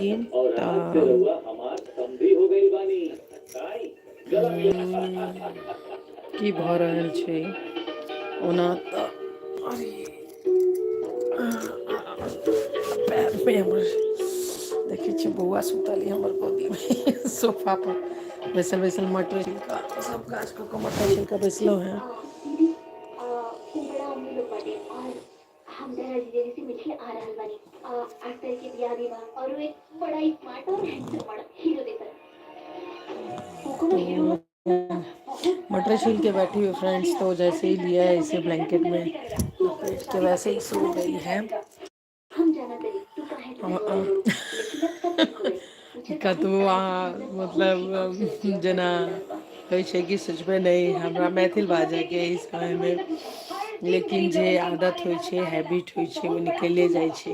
की भऽ रहल छै ओना तऽ पैर पे हमर देखै छियै बौआ सुतल य हमर गोदी में सोफा पर बैसल बैसल मटर छिलका सब काज कऽ कऽ मटर छिलका बैसलहुँ हेँ। हम जरा जीजे से मिलके आ रहल बानी। अख्तर के बियाह भी बा और वो एक बड़ा स्मार्ट और हैंडसम बड़ा हीरो जैसा। वो कोनो हीरो मटर छील के बैठी हुई फ्रेंड्स, तो जैसे ही लिया है इसे ब्लैंकेट में लपेट के वैसे ही सो गई है। हम जाना करी तू काहे कतबो मतलब जेना कहै छै कि सोचबै नहीं हमरा मैथिल बाजयके इस समयमे, लेकिन जे आदत होइ छै हैबिट होइ छै ओ निकले जाइ छै।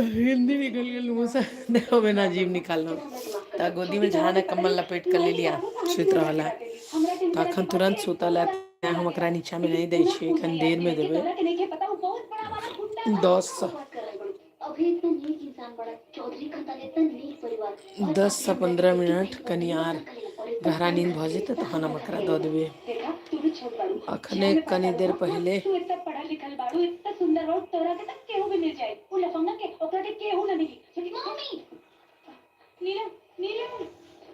हिंदी निकल गेल मुँह से, देखो बिना जीभ निकालना तऽ गोदी में झाड़ कम्बल लपेट के ले लिया सुति रहल है। तऽ अखन तुरंत सुतल है, हम ओकरा नीचा में नहीं दै छियै, कनी देर में देबै 10 से 15 मिनट कनि आर गहरा नींद भऽ जेतै तखन हम एकरा दऽ देबै। अखने कनी देर पहले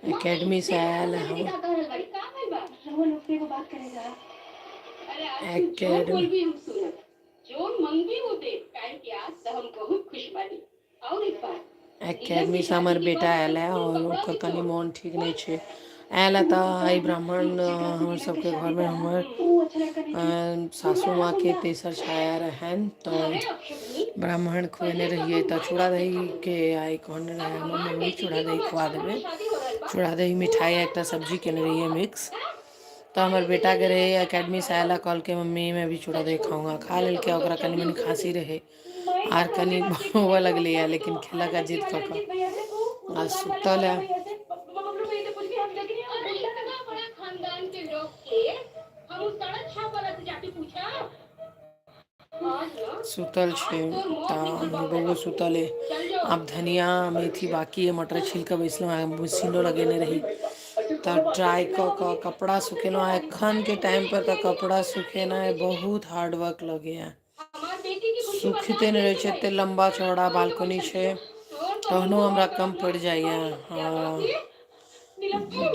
एकेडमी से आयल हम एकेडमी एकेडमी से हमर बेटा आयल है और ओकर कनि मोन ठीक नहीं छै। आयल है तऽ आइ ब्राह्मण हमर सबके घर में हमर सासू माँ के तेसर छाया रहनि, तऽ ब्राह्मण खुएने रहियै तऽ चूड़ा दही के आइ कहने रहे हमर मम्मी चूड़ा दही खुआ देबै। चूड़ा दही मिठाई एकटा सब्जी केने रहियै मिक्स, तो हमर बेटा के रहे एकेडमी से आयल कहल के मम्मी मैं भी चूड़ा दही खाऊंगा, खा लेलकै। ओकरा कनी मनी खांसी रहे आर कनी होबऽ लगलै है, लेकिन खेलक जिद कऽ कऽ आ सुतल है। सुतल छै तऽ बौओ सुतल है। आब धनिया मेथी बाकी है, मटर छील के बैसलहुँ हेँ, मशीनो लगेने रही तऽ ट्राई कऽ कऽ कपड़ा सुखेलहुँ। एखन के टाइम पर तऽ कपड़ा सुखेनाइ बहुत हार्ड वर्क लगैए, सुखते नहि रहै छै। एते लम्बा चौड़ा बालकनी छै तहनो हमरा कम पड़ि जाइए।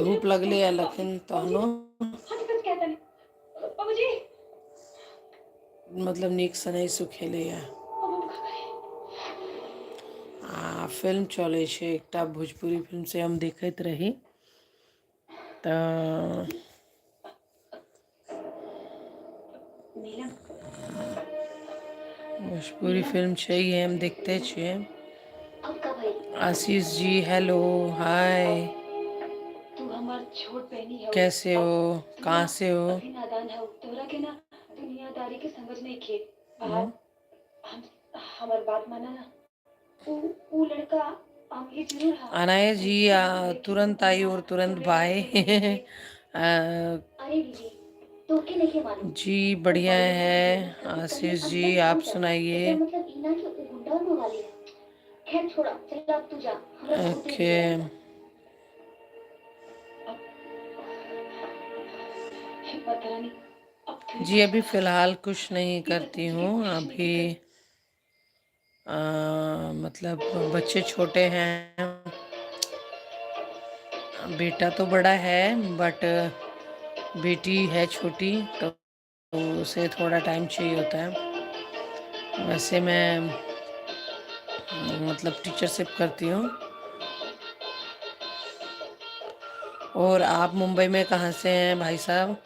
धूप लगलै है लेकिन तहनो मतलब नीकसँ नहि सुखेलैए। आ फिल्म चलै छै एकटा भोजपुरी फिल्म से हम देखैत रही तऽ भोजपुरी फिल्म छै ये, हम देखते छियै। आशीष जी हेलो हाय, कैसे हो कहाँ से हो? दुनियादारी के समझ नहीं खे हमर बात माना ना, ऊ लड़का अनाया जी तुरंत आई और तुरंत बाय। जी बढ़िया है आशीष जी, आप सुनाइए। ओके जी अभी फ़िलहाल कुछ नहीं करती हूँ अभी। मतलब बच्चे छोटे हैं, बेटा तो बड़ा है बट बेटी है छोटी, तो उसे थोड़ा टाइम चाहिए होता है। वैसे मैं मतलब टीचरशिप करती हूँ। और आप मुंबई में कहाँ से हैं भाई साहब?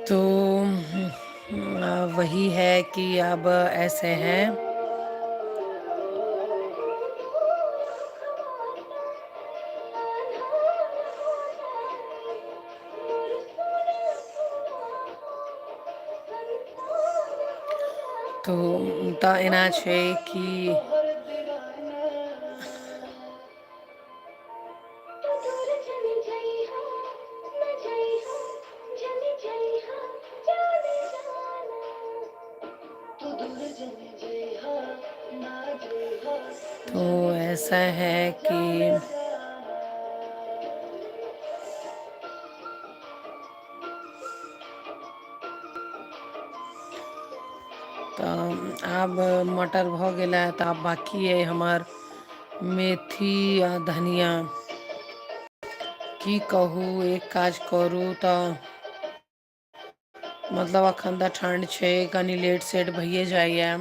तो वही है कि अब ऐसे हैं। तो एना छै कि तो ऐसा है कि तो अब मटर भ गया है, तो अब बाकी है हमार मेथी आ धनिया। की कहूँ एक काज करूँ तो मतलब अखन तऽ ठंड छै, कनी लेट सेट भइए जाइए,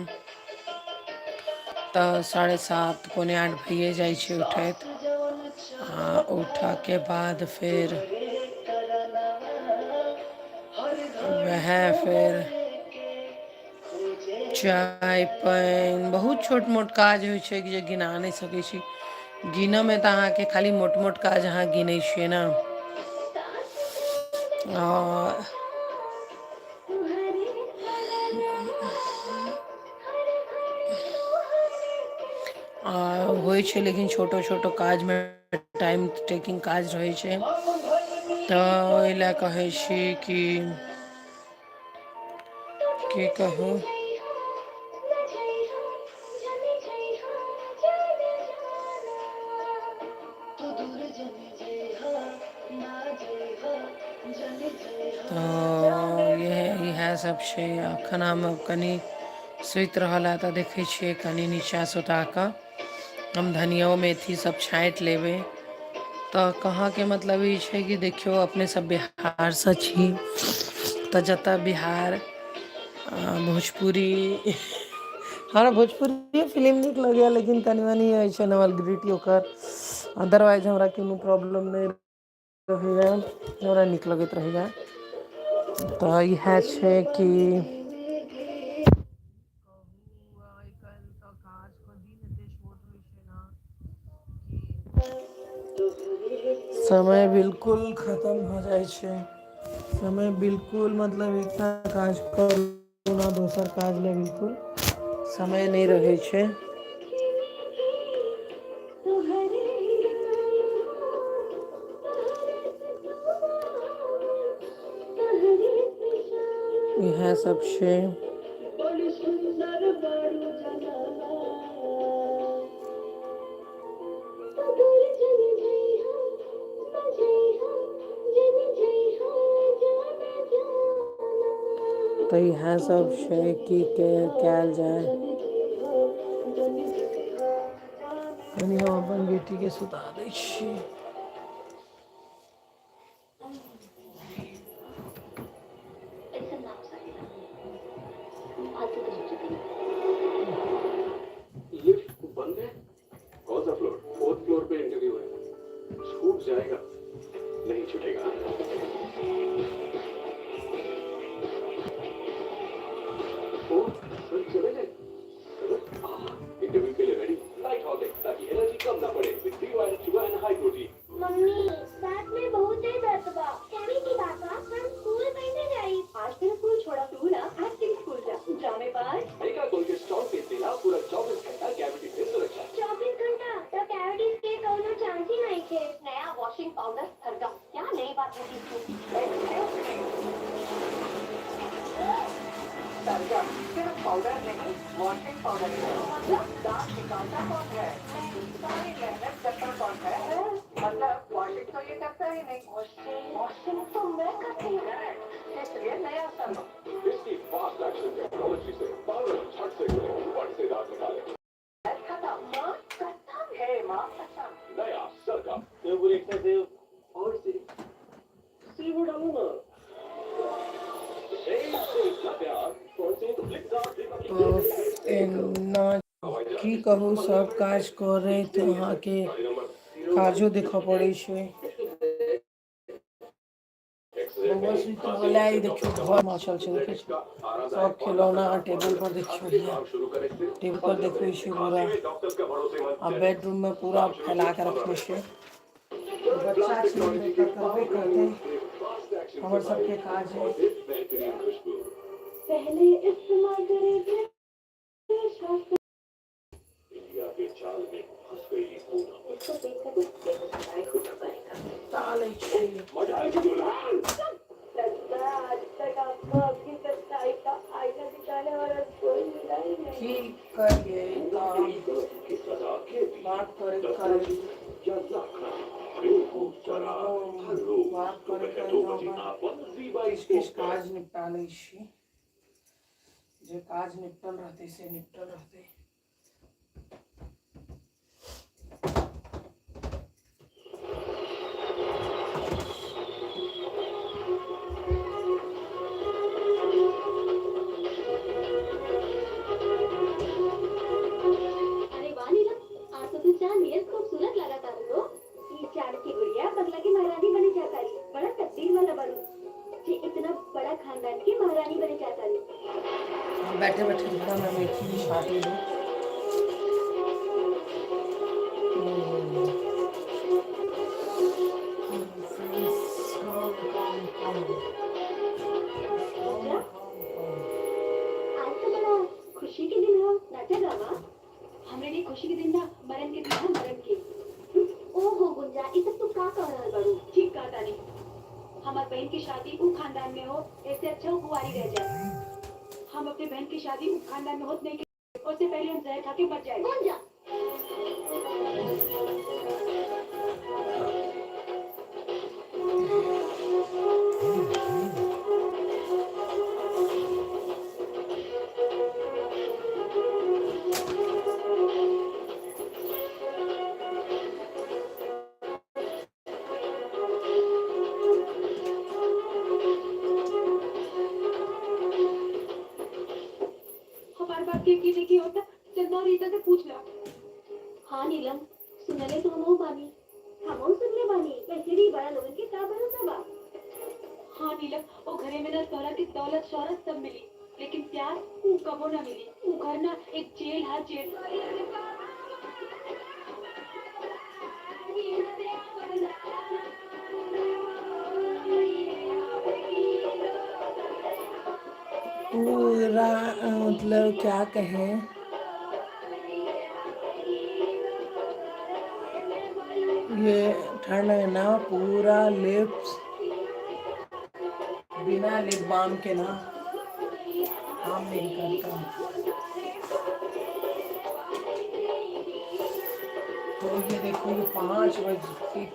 तो 7:30 पौने 8 भइए जाइ छै उठैत। उठा के बाद फिर वह फिर चाय पानि बहुत छोट मोट काज होइ छै जे गिना नहीं सकै छी। गिनऽ में तऽ अहाँके खाली मोट मोट काज अहाँ गिनै छियै ने। और होइ छै, लेकिन छोटो छोटो काज में टाइम टेकिंग काज रहै छै, तऽ ओहि लए कहै छी कि की कहूँ तो इएह सब छै। अखन हम कनी सुति रहल है, तऽ देखै छियै कनी नीचाँ सुता कऽ हम धनियो मेथी सब छाँटि लेबै। तऽ कहऽके मतलब ई छै कि देखियौ अपने सब बिहारसँ छी, तऽ जतऽ बिहार भोजपुरी हमरा भोजपुरी फिलिम नीक लगैया, लेकिन कनि मनि होइ छै नॉवलिटी ओकर, अदरवाइज हमरा कोनो प्रॉब्लम नहि रहैया, हमरा नीक लगैत रहैया। तऽ इएह छै कि समय बिल्कुल खत्म हो जाइ छै। समय बिल्कुल मतलब एकटा काज करू ना दोसर काज ले बिल्कुल समय नहीं रहै छै। इएह सब छै। तऽ इएह सब छै कि कयल जाय। कनि हम अपन बेटीके सुता दै छी। लिफ्ट बंद है। कौन सा फ्लोर? 4th फ्लोर पे इंटरव्यू है। छूट जाएगा, नहीं छूटेगा। ओ सर चले गए। इंटरव्यू के लिए रेडी। लाइट हॉट है ताकि एनर्जी कम ना पड़े। With pre-wild sugar and high protein. Mummy रात में बहुत देर दर्द बा। केमी की बात बा? हम स्कूल कैसे जाई? आज फिर स्कूल छोड़ा तू ना, आज फिर स्कूल जा। ड्रामे पास अमेरिका कोलगेट स्ट्रॉन्ग फेस देना पूरा 24 घंटा कैविटी से सुरक्षा। 24 घंटा तो कैविटीज के कोनो चांस ही नहीं थे। नया वॉशिंग पाउडर सरगम। क्या नई बात होती थी? सरगम सिर्फ पाउडर नहीं, वॉशिंग पाउडर है। मतलब दांत निकालता कौन है? सारी मेहनत करता कौन है? मतलब वॉशिंग तो ये करता ही नहीं। वॉशिंग तो मैं करती हूँ, इसलिए नया सरगम। इसकी फास्ट एक्शन टेक्नोलॉजी से पाउडर झट से खुले, फट से दांत निकाले। खत्म माँ, कसम है माँ, कसम। नया सरगम। तो पूरी एक्सरसाइज और सी वो डालूंगा। तो की कहू सब काज करैत अहाँके काजो देखऽ पड़ै छै। बौआ सुति रहल है, ई देखियौ घर मचल छै, देखै छी सब खिलौना टेबल पर देखियौ, टेबल पर देखै छी पूरा, आ बेडरूम में पूरा फैला के रखने छै। बच्चा छै तऽ करबे करतै, हमर सबके काज है। पहले इस्तेमाल करेंगे इंडिया के चाल में फंस गई पूनम। इसको देखकर कुछ होना पड़ेगा। ताले छै मजा आएगी दुल्हन। लगता है आज तक आपको आपकी सच्चाई का आईना दिखाने वाला कोई मिला ही नहीं। की करिए की सजा बात करे या लाखा खूप सारा हर रोज सुबह 2 बजे आपण झी बाय किस काज निपटाले छी जे काज निपटल रहते से निपटल रहते। अरे वाह नीलम, आज तो तू चांद नियत खूबसूरत लगाता हो। ये चांद की गुड़िया बंगला की महारानी बनी जाता है। बड़ा तकदीर वाला बनू कि इतना बड़ा खानदान की महारानी बनी जाता है। बैठे बैठे थोड़ा मैं मेथी भी छाट ले लूँ। आज तो बड़ा खुशी के दिन हो, नाचा गावा। हमरे लिए खुशी के दिन ना, मरण के दिन ना, मरण के। ओहो गुंजा, ये सब तू का कह रहल बारू? ठीक कहा तानी। हमार बहन की शादी उ खानदान में हो, ऐसे अच्छा वो कुंवारी रह जाए। हम अपने बहन की शादी उ खानदान में होत नहीं के, उससे पहले हम जहर खा के मर जाए। गुंजा हमारे बात के यकीन नहीं होता, चंदा और रीता से पूछ ला। हाँ नीलम, सुनले तो हम बानी, हम सुनले बानी, वैसे भी बड़ा लोगन के का भरोसा बा। हाँ नीलम, वो घरे में ना तोहरा की दौलत शौहरत सब मिली, लेकिन प्यार ऊ कबो ना मिली। ऊ घर ना एक जेल हा जेल। पूरा मतलब क्या कहें, ये ठंड है ना, पूरा लिप्स बिना लिप बाम के ना काम नहीं करता। तो ये देखो, ये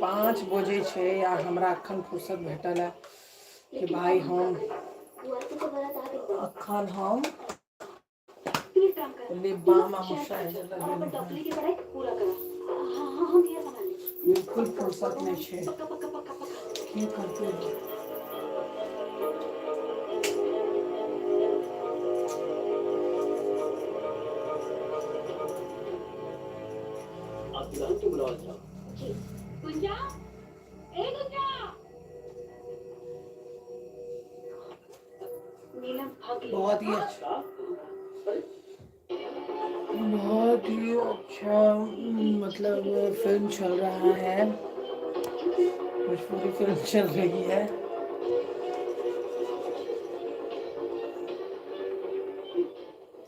5 बजे छे या हमरा अखन फुर्सत भेटल है कि भाई हम अखन हम लिप बाम और मॉइस्चराइजर लगेले हैं। बिल्कुल फुर्सत नहीं छे, की करते हो? आपकी रात को बुलावा था। गुंजा, ए गुंजा। नीलम भागी। बहुत ही अच्छा, बहुत ही अच्छा मतलब फिल्म चल रहा है, भोजपुरी फिल्म चल रही है।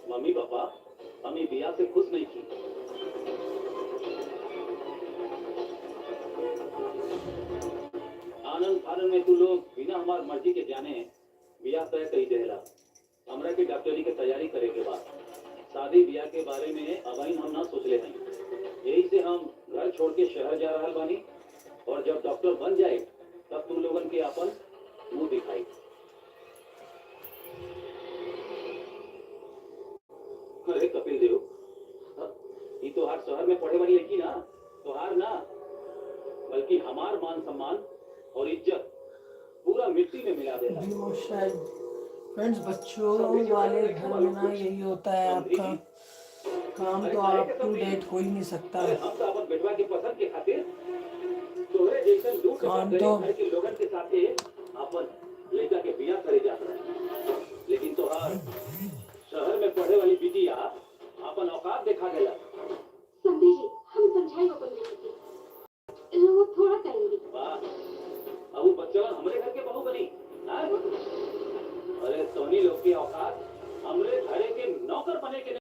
मम्मी पापा हम ये बिया से खुश नहीं थी। आनंद फानंद में तू लोग बिना हमार मर्जी के जाने बिया तय कही देला। हमरा के डॉक्टरी के तैयारी करे के बाद शादी बिया के बारे में अबहिन हम ना सोचले हैं। यही से हम घर छोड़ के शहर जा रहल बानी, और जब डॉक्टर बन जाए तब तुम लोगन के अपन मुंह दिखाई। अरे कपिल देव, ये तो हर शहर में पढ़े वाली लड़की ना, तो हार ना, बल्कि हमार मान सम्मान और इज्जत पूरा मिट्टी में मिला देगा। फ्रेंड्स, बच्चों वाले घर में ना यही होता है, आपका काम तो अप टू डेट हो ही नहीं सकता। हम तो अपन बेटवा के पसंद के खातिर तोहरे जैसन दू के घर के लोगन के साथे अपन लड़का के बियाह करे जात रहे, लेकिन तोहार शहर में पढ़े वाली बिटिया अपन औकात दिखा देला। संधि जी, हम समझाए अपन बेटी वो थोड़ा कहेंगे। वाह, अब बच्चा हमरे घर के बहू बनी। अरे सोनी लोग की औकात हमरे घरे के नौकर बने के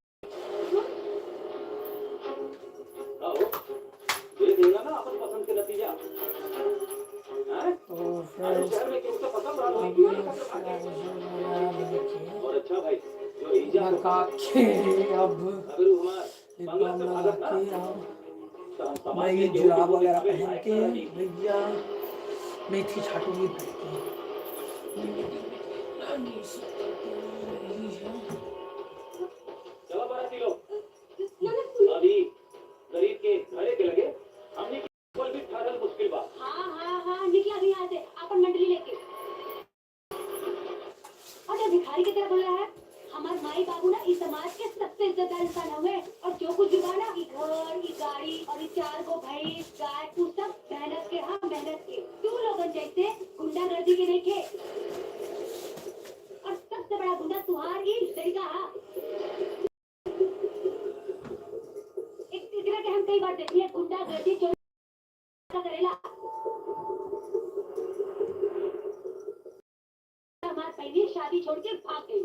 देख लेगा ना अपन पसंद के नतीजा। तो फ्रेंड्स, और अच्छा भाई जो लगा के अब अगर हमार लिप बाम लगा के अब मैं ये जुराब वगैरह पहन के भैया मेथी छाटूंगी। चलो बाराती लोग, अभी गरीब के घरे के लगे हमने कोई भी ठहरल मुश्किल बात। हाँ निकला अभी यहाँ से अपन मंडली लेके। और जो भिखारी की तरह बोल रहा है, हमारे माई बाबू ना इस समाज के सबसे इज्जतदार इंसान हुए, और जो कुछ भी ना ई घर ई गाड़ी और ई 4 गो भैंस गाय तू सब मेहनत के। हाँ मेहनत के, तू लोगन जैसे गुंडागर्दी के नहीं थे। और सबसे बड़ा गुंडा तुहार ही लड़का। हाँ एक तीसरा के हम कई बार देखिए गुंडागर्दी चोरी करेला। हमार पहले शादी छोड़ के भाग गई।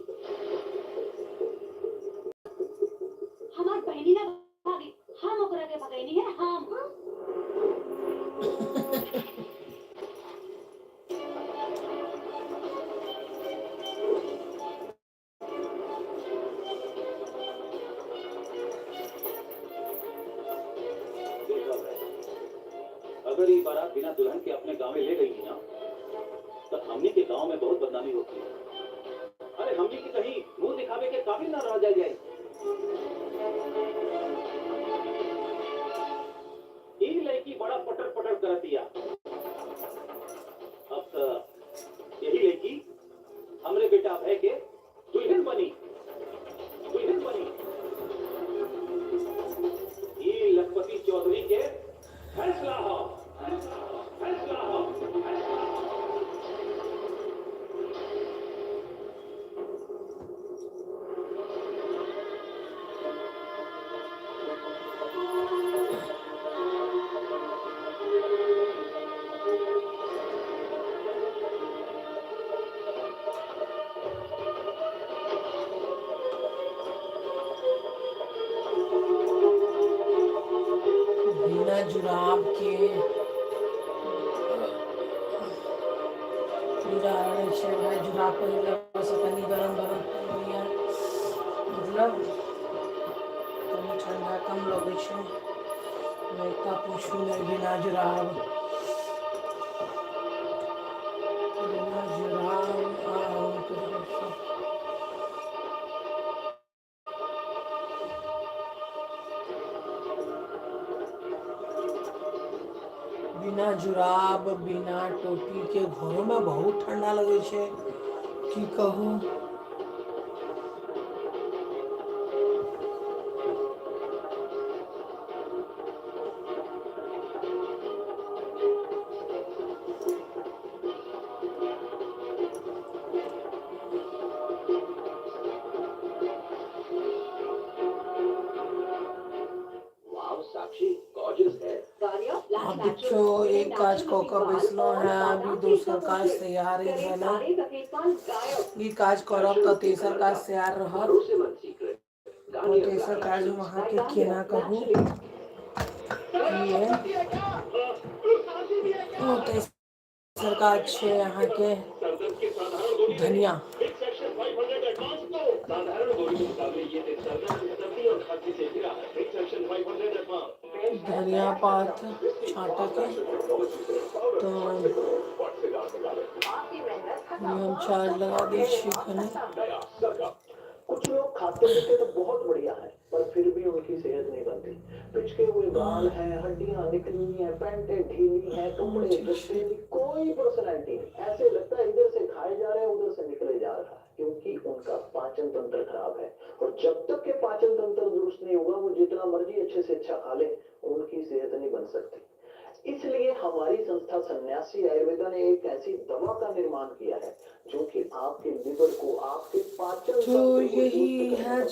हमार बहनी ना भागी, हम ओकरा के भगैनी है। हम अगर ये बारात बिना दुल्हन के अपने गांव में ले गई थी ना, तो हमनी के गांव में बहुत बदनामी होती है। अरे हमनी की कहीं मुंह दिखावे के काबिल ना रह जाए। ये लड़की बड़ा पटर पटर कर दिया। अब तो यही लड़की हमरे बेटा भय के दुल्हन बनी। ये लखपति चौधरी के फैसला हो। बिना जुराब के जुराब पहिरला तनी गरम गरम भैया, मतलब तनी ठंडा कम लगे छै। लड़का पूछू नहीं, बिना जुराब बिना जुराब बिना टोपी के घरों में बहुत ठंडा लगे छै, की कहूँ। अभी तो एक काज को बैसलो है, अभी दूसर काज तैयार है ना। ये काज करब तो तेसर काज तैयार रहत, और तेसर काज वहाँ के केना कहूँ तेसर काज छै यहाँ के धनिया। धनिया पात छाँटे के तो हम चार्ज लगा दी खाने। कुछ लोग खाते पीते तो बहुत बढ़िया है, पर फिर भी उनकी सेहत नहीं बनती। पिचके हुए बाल हैं, हड्डियां निकली हैं, पैंटें ढीली हैं, कपड़े गंदे, कोई पर्सनैलिटी नहीं। ऐसे लगता है इधर से खाए जा रहे हैं उधर से निकले जा रहा है, क्योंकि उनका पाचन तंत्र खराब है। और जब तक के पाचन तंत्र दुरुस्त नहीं होगा, वो जितना मर्जी अच्छे से अच्छा खा ले, उनकी सेहत नहीं बन सकती। इसलिए हमारी संस्था सन्यासी आयुर्वेदा ने एक ऐसी दवा का निर्माण किया है जो कि आपके लिवर को, आपके पाचन तो यही है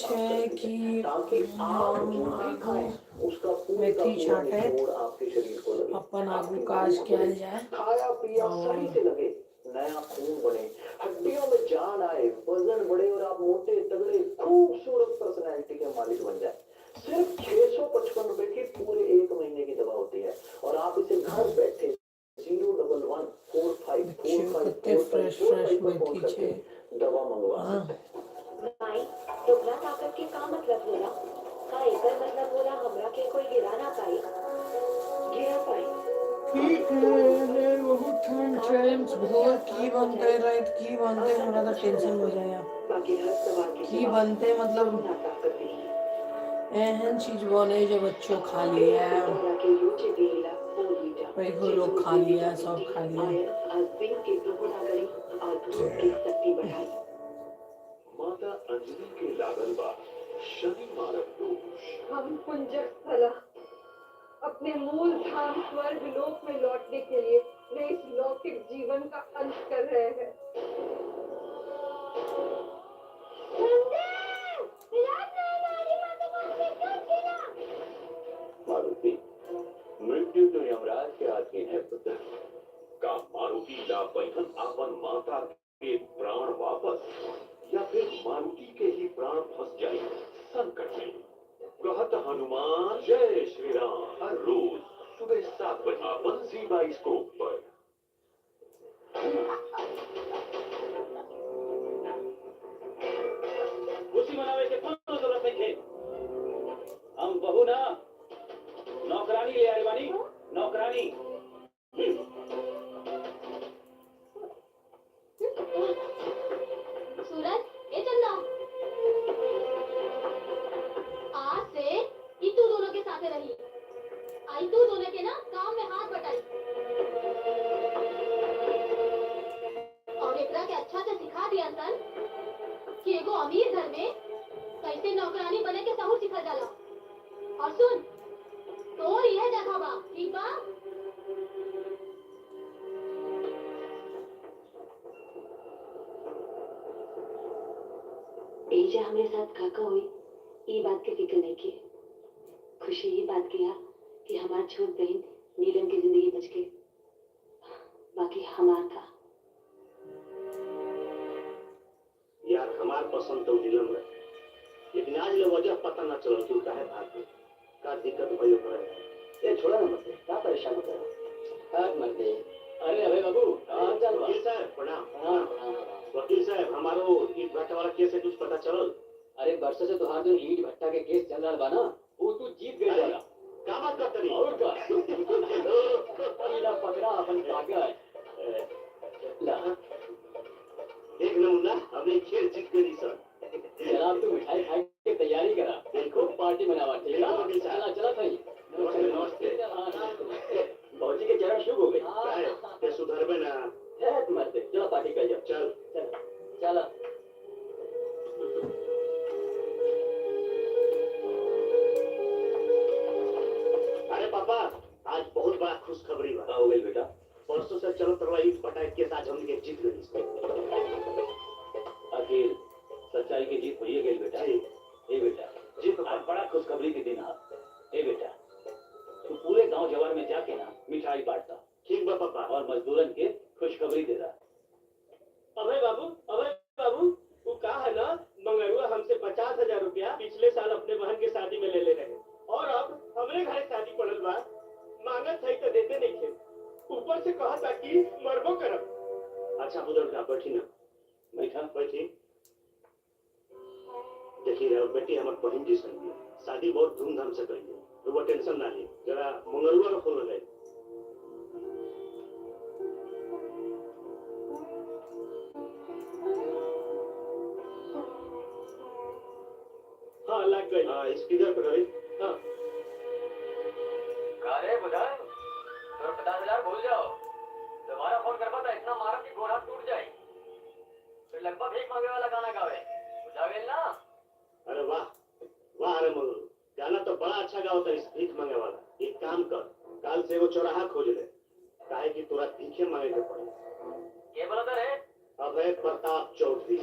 कि ताकि आप जो भी खाएं उसका मेथी छाटे आपके शरीर को लगे, अपन आगू काज किया जाए, खाया पिया सही से लगे, नया खून बने, हड्डियों में जान आए, वजन बढ़े और आप मोटे तगड़े खूबसूरत पर्सनैलिटी के मालिक बन जाए। सिर्फ 655 रुपए की पूरे 1 महीने की दवा होती है, और आप इसे घर बैठे 0114545 दवा मंगवा सकते हैं। भाई टुकड़ा ताकत के का मतलब होला? का एकर मतलब होला हमरा के कोई गिरा ना पाई? भोर की बनते रात की बनते हमरा तो टेंशन हो जाया बाकी हर सवाल के की जवाब बनते मतलब नाता करती है एहन चीज बने जो बच्चों खा लिया तोरा के रोचे देला बोलीटा पैघो लोग खा लिया सब खा लिया आयन आस्तीन के दोगुना करी और दूध की शक्ति बढ़ाई माता अंजलि के लागल बा शनि मारक दोष। हम कुंजक स्थला अपने मूल धाम स्वर्ग लोक में लौटने के लिए वे इस लौकिक जीवन का अंत कर रहे हैं। मारुति, मृत्यु तो यमराज के अधीन है पुत्र। का मारुति ला बैठन आपन माता के प्राण वापस, या फिर मारुति के ही प्राण फंस जाए संकट में। कहत हनुमान जय श्री राम हर रोज सुबह 7 बजे अपन जी स्कोप पर। खुशी मनावे के कोनो जरूरत नहीं है। हम बहू ना नौकरानी ले आए बानी, नौकरानी। सूरज, ए चंदा, आज से ई तू दोनों के साथे रही। आई तू दोनों के ना काम में हाथ बटाई और एकरा के अच्छा से सिखा दिया सन कि एगो अमीर घर में कैसे नौकरानी बने के सहूर सिखा जाला। और सुन, तोर यह जगह बा, ठीक बा? एजा हमारे साथ काका हुई ये बात की फिक्र नहीं की। खुशी ये बात किया कि हमार छोट बहन नीलम की जिंदगी बच गई, बाकी हमार का। यार हमार पसंद तो नीलम है, लेकिन आज ले वजह पता न चल क्यों काहे भाग गई। का दिक्कत भयो करे। ए छोड़ा ना मत, क्या परेशान हो गया? हाथ मत दे। अरे अबे बाबू, चल वकील साहब प्रणाम। वकील साहब हमारो ईट भट्टा वाला केस है, कुछ पता चलल? अरे वर्षों से तुहार जो ईट भट्टा के केस चल रहा बा ना, वो तू जीत गई वाला। का बात करते नहीं? और का पहला पकड़ा अपन कागज ला। देख ना मुन्ना, हमने खेल जीत गई सर। जनाब तू मिठाई खाए की तैयारी करा, देखो पार्टी मनावा। ठीक है चला चला सही। नमस्ते। भौजी के चरण शुभ हो गए। ये सुधर में ना है मरते, चलो पार्टी कर जाओ। चल चला अरे पापा, आज बहुत बड़ा खुशखबरी बा। हो गई बेटा। परसों से चलत रहा ईट भट्टा के साथ हम के जीत गई। आखिर सच्चाई की जीत हुई गई बेटा। ए बेटा जी पापा। आज बड़ा खुशखबरी के दिन है। ए बेटा तू पूरे गांव जवार में जाके ना मिठाई बांटता ठीक बा पापा। और मजदूरन के खुशखबरी दे रहा। अबे बाबू वो कहा है ना, मंगरुआ हमसे 50,000 रुपया पिछले साल अपने बहन के शादी में ले रहे, और अब हमरे घर शादी पड़ल बा। मांगत है तो देते नहीं थे, ऊपर से कहा था कि मरबो करब। अच्छा बुजुर्ग आप बैठी ना। बैठा बैठी। देखिए रहो बेटी, हमारे बहन जी संग शादी बहुत धूमधाम से करी है, तो वो टेंशन ना ली। जरा मंगरुआ का फोन लगाए। हाँ लग गई। हाँ स्पीकर पर करी। हाँ अरे बुधान तो 50,000 भूल जाओ। दोबारा फोन कर पाता इतना मारो कि गोड़ हाथ टूट जाए। फिर लगभग भीख मांगे वाला गाना गावे बुझावेल ना। अरे वाह वाह, अरे मंगरू गाना तो बड़ा अच्छा गाओ था। इस भीख मांगे वाला एक काम कर, काल से वो चौराहा खोज ले, काहे कि तोरा भीखे मांगे के पड़े। ये बोला था रे अभय प्रताप चौधरी।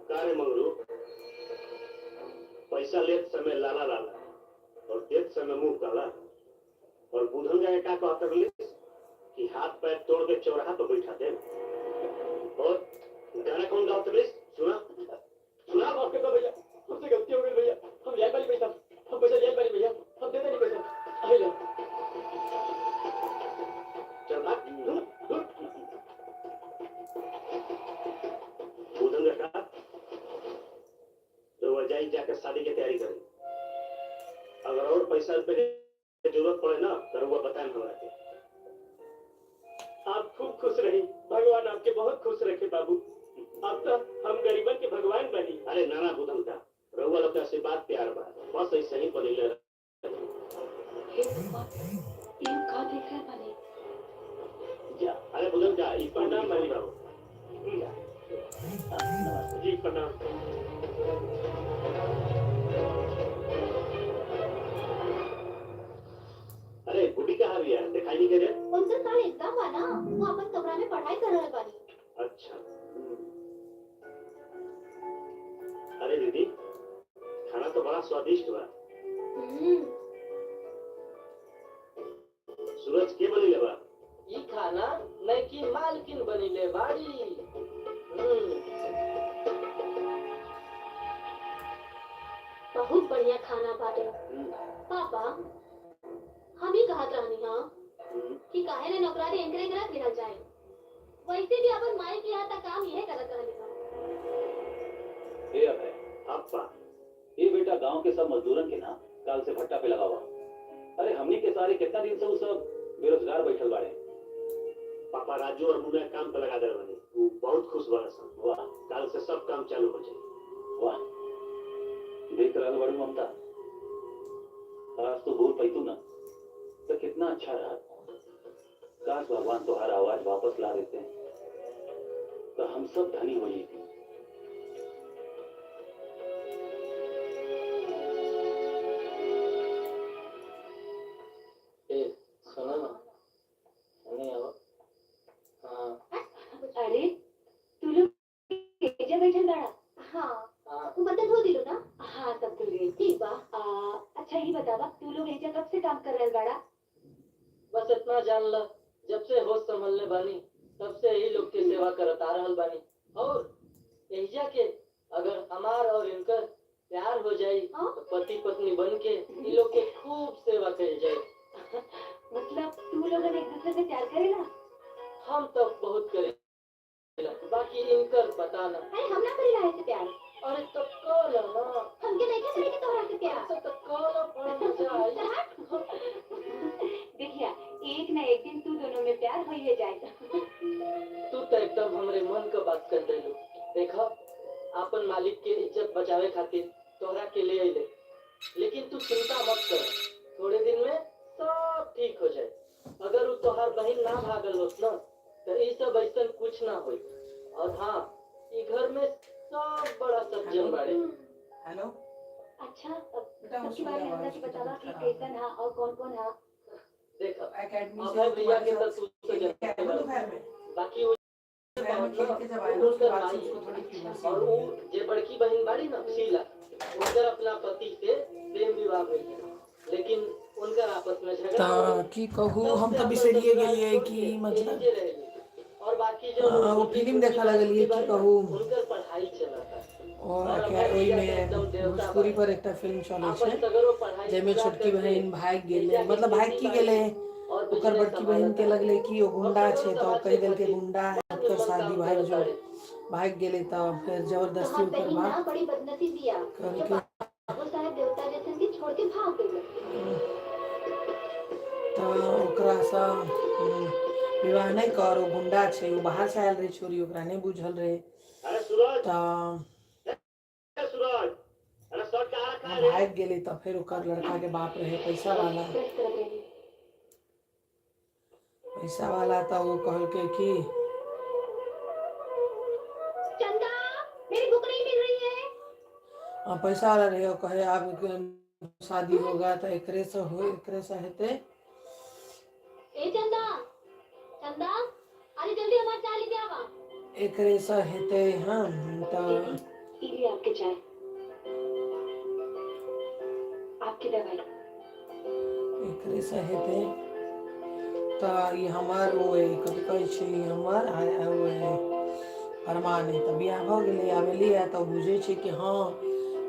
का रे मंगरू, पैसा लेत समय लाला लाला और देत समय मुंह काला। और बुधन जाए का कहता बोली कि हाथ पैर तोड़ के चौराहा पर बैठा दे। और गाना कौन गाता बोली? सुना सुना। माफ कर दो भैया, हमसे गलती हो गई भैया। हम ले वाली पैसा, हम पैसा ले वाली भैया, हम देते नहीं पैसा। अरे लो चल भाग। बुधन का तो वह जाई जाकर शादी की तैयारी करें। अगर और पैसा रुपए की जरूरत पड़े ना तो वो बताएं हमारा के। खूब खुश रही। भगवान आपके बहुत खुश रखे बाबू। अब तो हम गरीबन के भगवान बनी। अरे नाना बुधन का रउआ लोग का आशीर्वाद प्यार बा, बस ऐसे ही बनेले हे भगवान, ये का देख रहे बने? जा। अरे बुधन का ई प्रणाम मालिक। बाबू। नमस्ते। जी प्रणाम। अरे गुड्डी कहाँ भी है, दिखाई नहीं दे रहे। उनका काल एग्जाम बा ना, वो अपन कमरा में पढ़ाई कर रहल बानी। अच्छा। अरे दीदी, खाना तो बड़ा स्वादिष्ट बा। सूरज के बनेले बा? ई खाना नैकी मालकिन बनीले बाड़ी। बहुत बढ़िया खाना बाटे। पापा, हम ही कहत रहनी हाँ कि काहे ने नौकरानी एंकरे करत रहल जाए। वैसे भी अपन माई के यहाँ तक काम यह करत रहनी हाँ। ये अभय, अप्पा। ये बेटा गांव के सब मजदूरन के ना काल से भट्टा पे लगा हुआ। अरे हमनी के सारे कितना दिन से वो सब बेरोजगार बैठल बाड़े। पापा राजू और मुन्ना काम पे लगा दे बनी, वो बहुत खुश बड़ा सन। वाह कल से सब काम चालू हो जाए। वाह, देख रहा बड़ी ममता, आज तो बोल पैतू ना तो कितना अच्छा रहा। काश भगवान तुम्हारा आवाज वापस ला देते तो हम सब धनी हो जाते। सुनो ना, नहीं आओ। हाँ अरे तू लोग केजा बैठल बाड़ा? हाँ हाँ, तू बर्तन धो दिलो ना? हाँ तब धुल गई। ठीक बा। अच्छा ये बतावा, तू लोग एजा कब से काम कर रहल बाड़ा? बस इतना जान ल, जब से होश संभलने बानी तब से ही लोग के सेवा करत आ रहल बानी। और एहिजा के अगर हमार और इनकर प्यार हो जाई तो पति पत्नी बन के इन लोग के खूब सेवा करी जाए। मतलब तू लोगन एक दूसरे से प्यार करेला? हम तो बहुत करे, बाकी इनकर पता ना। अरे हम ना करेला ऐसे प्यार। अरे तो कल ना, हमके नहीं करे के तोहरा से प्यार। तो कल पड़ जाए। देखिया, एक ना एक दिन तू दोनों में प्यार हो ही जाएगा। तू तो एकदम हमरे मन का बात कर देलू। देखा, अपन मालिक के इज्जत बचावे खातिर तोहरा के ले आइले, लेकिन तू चिंता मत कर, थोड़े दिन में सब ठीक हो जाए। अगर वो तोहार बहन ना भागल होत ना तो ये सब ऐसा कुछ ना होई। और हाँ, ये घर में सब बड़ा सज्जन बाड़े। हेलो अच्छा, बेटा, सबके वो बारे में सुना हमरा के आवाज बतावा कि खराब कैसन है और कौन-कौन है। देखा, एकेडमी अभय भैया के तो तू तो से जानते दोपहर बाड़े। में बाकी वो दोपहर में खेल के जब आया उनकर उसके बाद से भाई उसको थोड़ी फीवर सी और हो वो गई। जे बड़की बहन बाड़ी ना शीला, उनकर अपना पति से प्रेम विवाह भइल है, लेकिन उनकर आपस में झगड़ा हो ता गइल। की कहू, तब हम से तो अपन बिसरिए ससुराल गेलिए छोड़ कि के मतलब एहिजे रहेली। और बाकी जो वो फिल्म देखा लगलिए कि कहू उनकर पढ़ाई चलता। और क्या ओई में भोजपुरी पर एक फिल्म चले आपन छे सगरो पढ़ाई जेमे पूरा छोटकी करके बहन भाग गेले, एहिजा के मतलब भाग की गेले, और ओकर बिजनेस बड़की बहन के संभालता। लगले कि वो गुंडा छे, तो समाज कह के दिल के खातिर गुंडा है, बड़ा ओकर निमन शादी काम भाग करत जो बाड़े। भाग गेले, तो फिर जबरदस्ती तोहार ओकर बहन ना बाप बड़ी बदनसीब बिया, कल जो के बाबू साहब देवता जैसन के छोड़ के भाग गइल। तो ओकरा सा विवाह नहीं कर, वो गुंडा छे, वो बाहर से आयल रहे छोरी, ओकरा नहीं बुझल रहे। अरे सूरज, तो सूरज, अरे शर्ट कहाँ रखा है हम रे? भाग गेली, तो फिर ओकर लड़का के बाप रहे पैसा वाला, तो वो कहल के कि चंदा, मेरी बुक नहीं मिल रही है। पैसा वाला रहे, कहे अब शादी होगा तो एकरे से हेते। ए चंदा, चंदा, अरे जल्दी हमारे चाय लेके आवा। एकरे से हेते हम तो ये आपके चाय, आपकी दवाई। एकरे से हेते तो ये हमार वो कभी कहे छी हमार अरमान है, तब बियाह हो गेले, आवेली है तो बुझे छी कि हाँ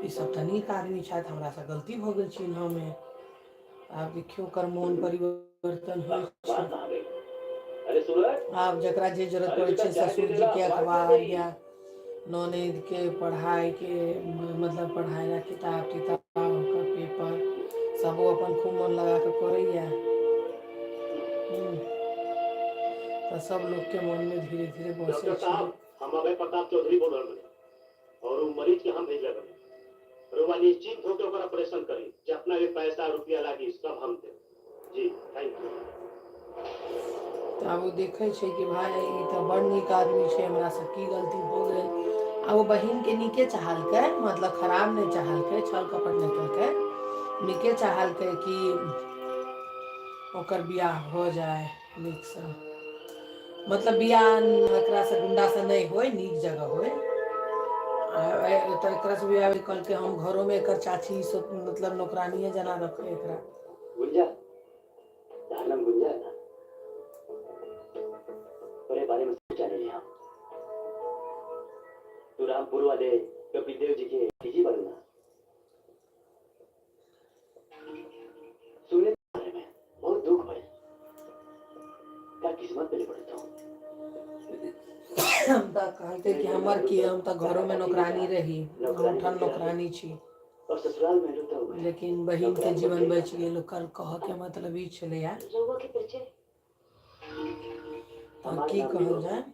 ये सब तो नीक आदमी छथि, हमरा से गलती हो गेल छी हमें। आब देखियो कर मन परिवर्तन हो बात कहाँ गई? अरे सूरज, आप जकरा जे जरूरत पड़े छे, ससुर जी के अखबार या ननद के पढ़ाई के, मतलब पढ़ाई ला किताब ओकर पेपर सब वो अपन खूब मन लगा के करैया। तो सब लोग के मन में धीरे धीरे बसे डॉक्टर छे। साहब, हम अभय प्रताप चौधरी बोल रहे हैं और वो मरीज के हम भेजले बने। रुआ निश्चिंत होकर ओकर ऑपरेशन करी, जितना भी पैसा रुपया लागी सब हम दे। जी थैंक यू। तो अब वो देखे छे कि भाई ई तो बड़ नीक आदमी छे, हमरा से की गलती हो गई। आ वो बहिन के नीके चाहल के, मतलब खराब नहीं चाहल के, छल कपट नहीं कल के, नीके चाहल के कि ओकर बियाह हो जाए नीक से, मतलब बियाह एकरा से गुंडा से नहीं होए, नीक जगह होए। तो एकरा से बियाह कल के हम घरों में एकर चाची सब मतलब नौकरानी जना रखे एकरा। गुंजा, दानम गुंजा है ना, तेरे बारे में सोचा नहीं हम। तू रामपुर वाले कपिलदेव जी के किसी बारे ना सुने बारे में बहुत दुख भाई, क्या किस्मत पे पड़ता हूँ। हम तो कहते कि हमर की, हम तो घरों में नौकरानी रही, उठन नौकरानी छी, और ससुराल में रहता हूँ। लेकिन बहिन के जीवन बच गेल। कर कह के मतलब ई छले यार, रउआ के परिचय तो की कहल जाए।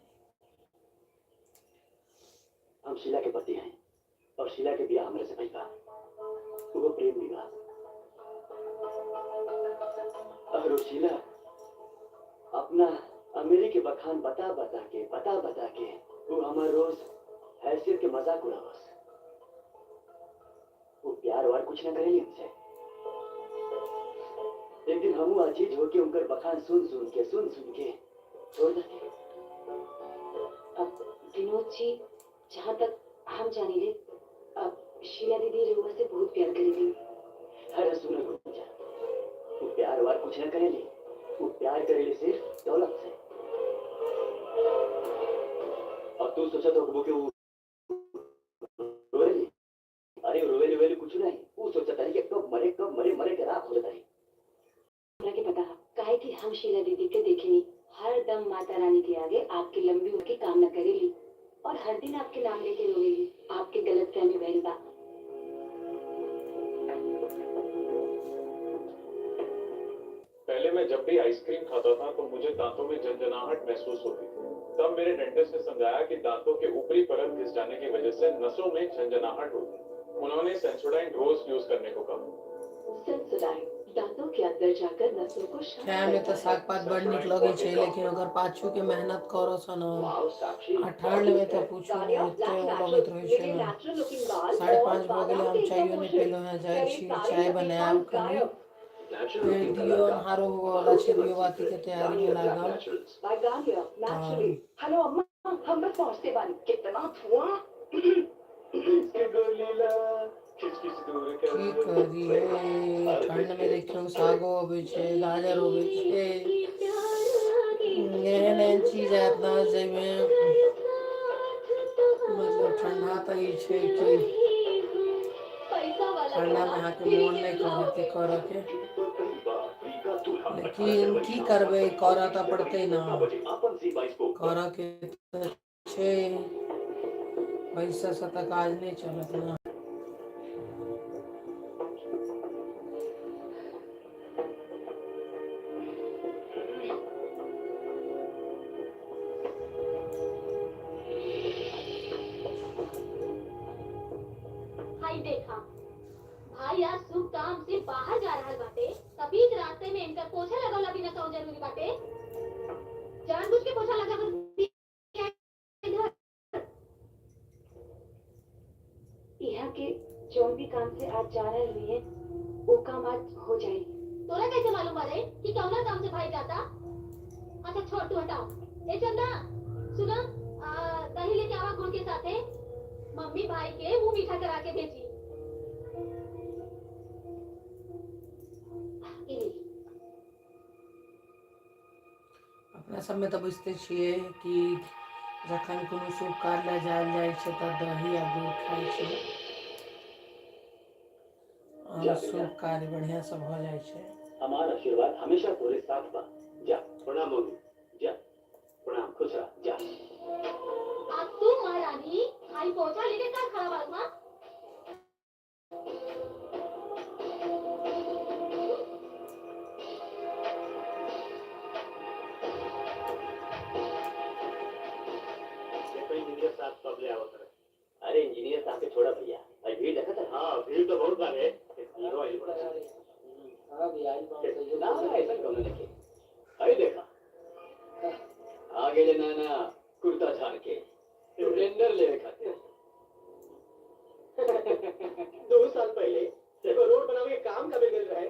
हम शीला के पति हैं और शीला के बियाह हमरे से भइल बा। वो प्रेम विवाह। और वो शीला अपना अमेरी के बखान बता बता के वो हमार रोज हैसियत के मजाक उड़ावस। वो प्यार वार कुछ न करेली हमसे। एक दिन हम अजीज होके उनकर बखान सुन सुन के छोड़ देते। अब विनोद जी, जहाँ तक हम जानी ले, अब शीला दीदी रउआ से बहुत प्यार करेली। अरे सुनो गुंजा, वो प्यार वार कुछ न करेली, वो प्यार करेली सिर्फ दौलत से। और तू सोचा तो वो क्यों रोवेली? अरे रोवेली कुछ नहीं, वो सोचा था कि कब मरे के राख हो जाता है। हमरा के पता है काहे कि हम शीला दीदी के देखेनी हर दम माता रानी के आगे आपकी लंबी उम्र की कामना करेली और हर दिन आपके नाम लेके रोवेली। आपके गलत फहमी भइल बा। पहले मैं जब भी आइसक्रीम खाता था तो मुझे दांतों में झंझनाहट महसूस होती थी। तब मेरे डेंटिस्ट ने समझाया कि दांतों के ऊपरी परत घिस जाने की वजह से नसों में झंझनाहट होती है। उन्होंने सेंसोडाइन रोज यूज करने को कहा। सेंसोडाइन दांतों के अंदर जाकर नसों को खाए में तो साग पात बड़ निक लगे छे, लेकिन अगर पाछू के मेहनत करो सन अठारह में तो पूछो एते लगत रहे छे ना। 5:30 हो गेले, हम चाइयो नहीं पीलो है, जाय छी चाय बनाएब कनी, फिर दियो हारो वाला छे, दियो बाती के तैयारी में लागल। हेलो अम्मा, हम बस पहुंचते बानी। कितना धुआं। की करिए, ठंड में देखियो सागो होवे छे, गाजर होवे छे, एहन चीज अपना जेमे मतलब ठंडा तो ई छे कि ठंडा में आके मन नहीं करे के, लेकिन की करबे, करऽ तो पड़ते ना, करऽ के तो छे, पैसा से तो काज नहीं चलत ना। भाई देखा, भाई आज शुभ काम से बाहर जा रहल बाटे, तभी रास्ते में इनका पोछा लगौला बिना कौन जरूरी बाटे। जानबूझ के पोछा लगा यहाँ के जौन भी काम से आज जा रहे हुए वो काम आज हो जाए। तोरा कैसे मालूम बारे कि कौना काम से भाई जाता? अच्छा छोड़, तू हटाओ। ए चंदा सुनो, दही लेके आवा गुड़ के साथे। मम्मी भाई के मुंह मीठा करा के भेजी। अपना सब में तो बुझते छिए कि जखन कोनो शुभ कार्य ले जायल जाय छे तो दही आ गुड़ खाय छे और शुभ कार्य बढ़िया सब हो जाय छे। हमारा आशीर्वाद हमेशा तोरे साथ बा। जा प्रणाम मम्मी, जा प्रणाम, खुश रह, जा। आज तू महारानी भाई पोछा लेके कहाँ खड़ा बात माँ? ना ऐसा कौन लिखे अरे देखा आगे ले नाना कुर्ता झाड़ के टेंडर ले खाते 2 साल पहले देखो रोड बनावे के काम करे गए रहे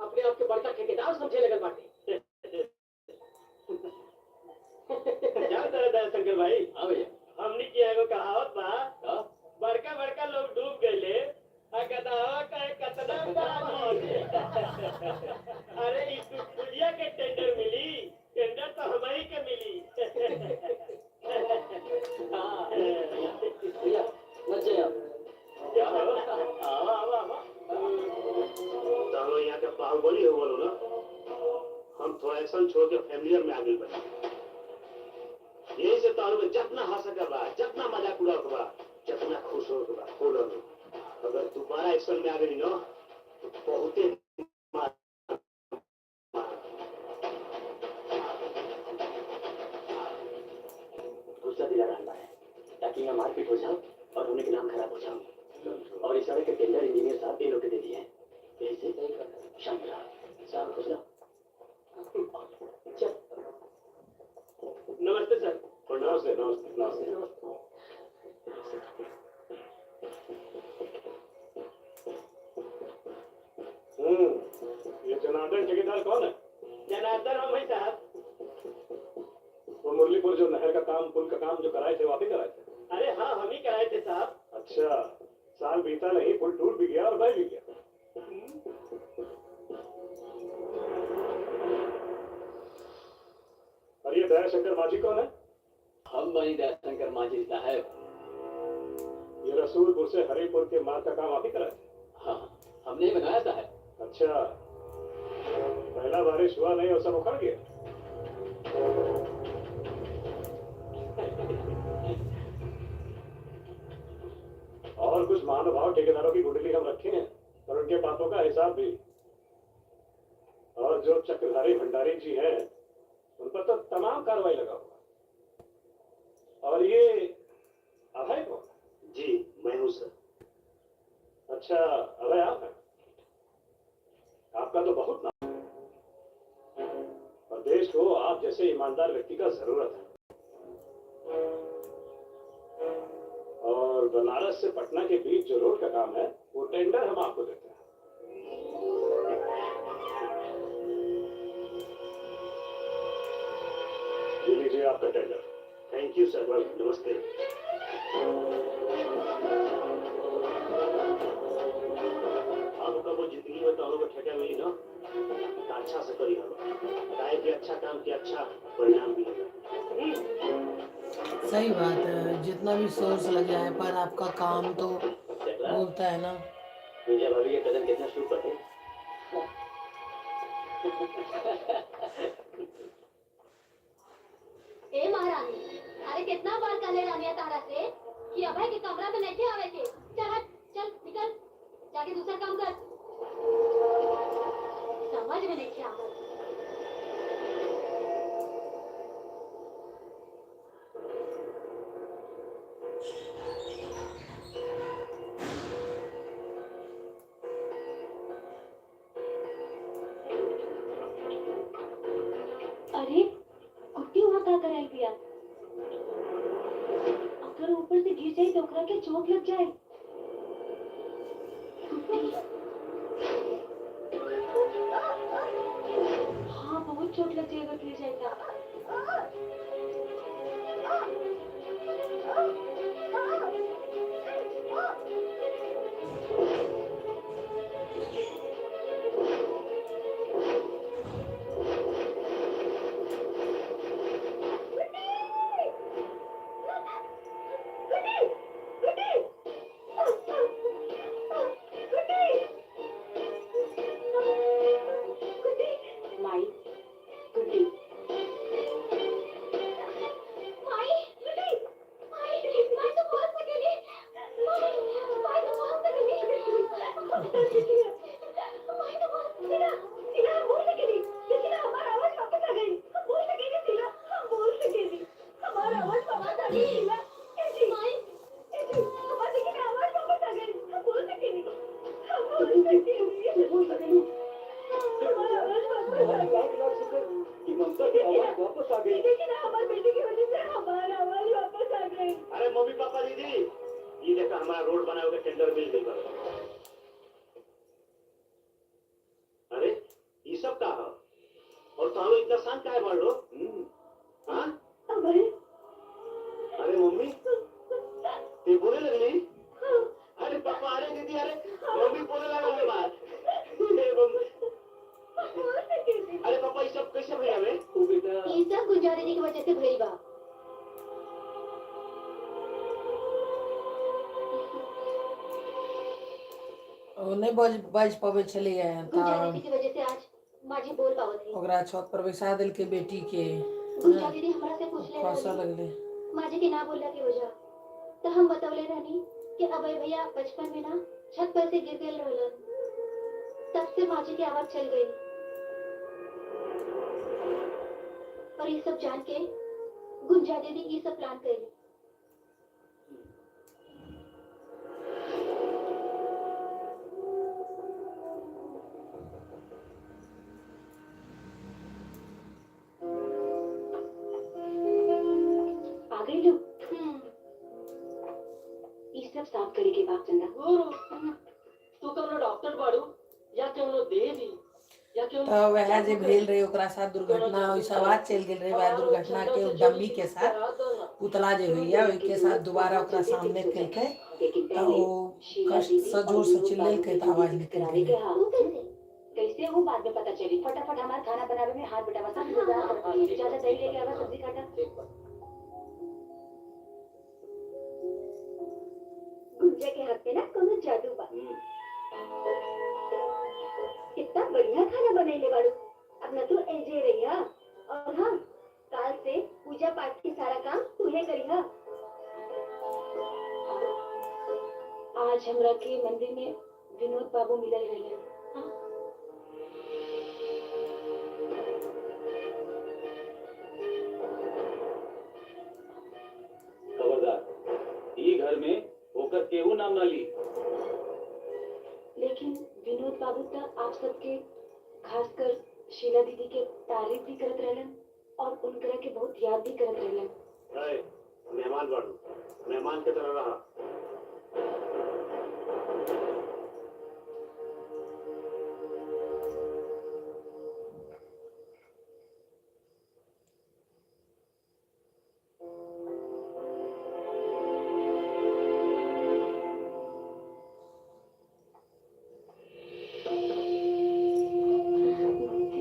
अपने आप के बड़का ठेकेदार समझे लगल बाटे जान तरह शंकर भाई हाँ भैया हमनी की एगो कहावत बा बड़का बड़का लोग डूब गए गदावा का कतना काम हो अरे इस पुलिया के टेंडर मिली टेंडर तो हमारी के मिली भैया मत जाइए आप चलो यहाँ के बाहुबली हो बोलो ना हम थोड़ा एक्शन छोड़ के फैमिलियर में आगे बढ़े यही से तारू में जितना हंस के बा जितना मजाक उड़ा के बा जितना खुश हो के बा हो रहो अगर दोबारा एक्शन में आ गई ना तो बहुते गुस्सा दिला रहा है ताकि यहाँ मारपीट हो जाओ और उन्हीं के नाम खराब हो जाओ और इस सड़क के टेंडर इंजीनियर साहब इन लोग के दे दिए हैं ऐसे शांत रहा साहब खुश रहो चल नमस्ते सर नमस्ते नमस्ते नमस्ते ये जनार्दन ठेकेदार कौन है? जनार्दन हम है साहब वो मुरलीपुर जो नहर का काम पुल का काम जो कराए थे वो आप ही कराए थे? अरे हाँ हम ही कराए थे साहब अच्छा साल बीता नहीं पुल टूट भी गया और बह भी गया और ये दया शंकर माझी कौन है? हम बनी दयाशंकर माझी साहब ये रसूलपुर से हरिपुर के मार्ग का काम आप ही कराए थे? हाँ हमने ही बनाया साहब अच्छा पहला बारिश हुआ नहीं और सब उखड़ गया और कुछ महानुभाव ठेकेदारों की कुंडली हम रखे हैं और उनके पापों का हिसाब भी और जो चक्रधारी भंडारी जी हैं उन पर तो तमाम कार्रवाई लगा हुआ और ये अभय कौन? जी मैं हूँ सर अच्छा अभय आप हैं आपका तो बहुत नाम है और देश को आप जैसे ईमानदार व्यक्ति का जरूरत है और बनारस से पटना के बीच जो रोड का काम है वो टेंडर हम आपको देते हैं ये लीजिए आपका टेंडर थैंक यू सर नमस्ते आपका वो जिंदगी में तो हम लोग ठेका मिली ना तो अच्छा से करी हम काहे कि अच्छा काम के अच्छा परिणाम मिलेगा सही बात है, जितना भी सोर्स लग जाए पर आपका काम तो बोलता है ना। मुझे भाभी के कदम कितना शुरू करते ए महारानी अरे कितना बार कहले रानिया तारा से कि अभय के कमरा में नहीं आवे के चल हट चल निकल जाके दूसरा काम कर समझ में नहीं आवत अरे कुत्ती वहाँ का कराई दिया अगर ऊपर से गिर जाए तो ओकरा के चोट लग जाए हाँ बहुत चोट लग जाएगा गिर जाएगा माई गुड्डी माई गुड्डी माई भाभी। लेकिन हमारी बेटी की वजह से हमारा आवाज वापस आ गई। अरे मम्मी पापा दीदी, ये देखा हमारा रोड बना हुआ टेंडर मिल गई पर। अरे ये सब का है? और तो इतना शांत काहे बढ़ लो? हाँ? अबे अरे मम्मी ते बोले लगली? अरे पापा, अरे दीदी, अरे मम्मी बोले लगा हमें बात। अरे मम्मी, अरे पापा ये सब कैसे भैया में? वो बेटा ये सब गुंजा दीदी की वजह से भइल बा। नहीं बज पबै छलैए गुंजा तऽ दीदी की वजह से आज माजी बोल पावत है। ओकरा छत पर बैसा देलकै बेटी के, गुंजा दीदी हमरा से पूछले खसऽ रहली लगलै। माजी के ना बोलला की वजह, तो हम बतवले रहनी कि अभय भैया बचपन में ना छत पर से गिर गए रहलन, तब से माजी की आवाज चल गई। और ये सब जान के गुंजा दीदी ये सब प्लान करी। आ गई लो। ये सब साफ करे के बाद चंदा तू कौनो डॉक्टर बाड़ू या कौनो देवी या कौनो तऽ वएह जे भेल रहे ओकरा साथ दुर्घटना, ओइसे आवाज चलि गेल रहे, वएह दुर्घटना के डम्मी के साथ पुतला जे होइया ओहिके साथ दोबारा ओकरा सामने केलकै तऽ ओ कष्ट से जोर से चिल्लेलकै तऽ आवाज निकल गेलै। कैसे वो बाद में पता चली। फटाफट हमारा खाना बनाने में हाथ बटावा, सब इंतजार करती है। ज्यादा दही लेके आवा, सब्जी काटा। गुंजा के हाथ में ना कोनो जादू बा। कितना बढ़िया खाना बनैले बाड़ू। अब ना तू एजे रहिया, और हाँ काल से पूजा पाठ की सारा काम तूहे करिहा। आज हमरा के मंदिर में विनोद बाबू मिलल रहे। खबरदार, ई घर में होकर केहू नाम ना ली। लेकिन विनोद बाबू तक आप सबके, खासकर शीला दीदी के तारीफ भी करत रहलन और उनकरा के बहुत याद भी करत रहलन। मेहमान बाड़ू, मेहमान की तरह रहा।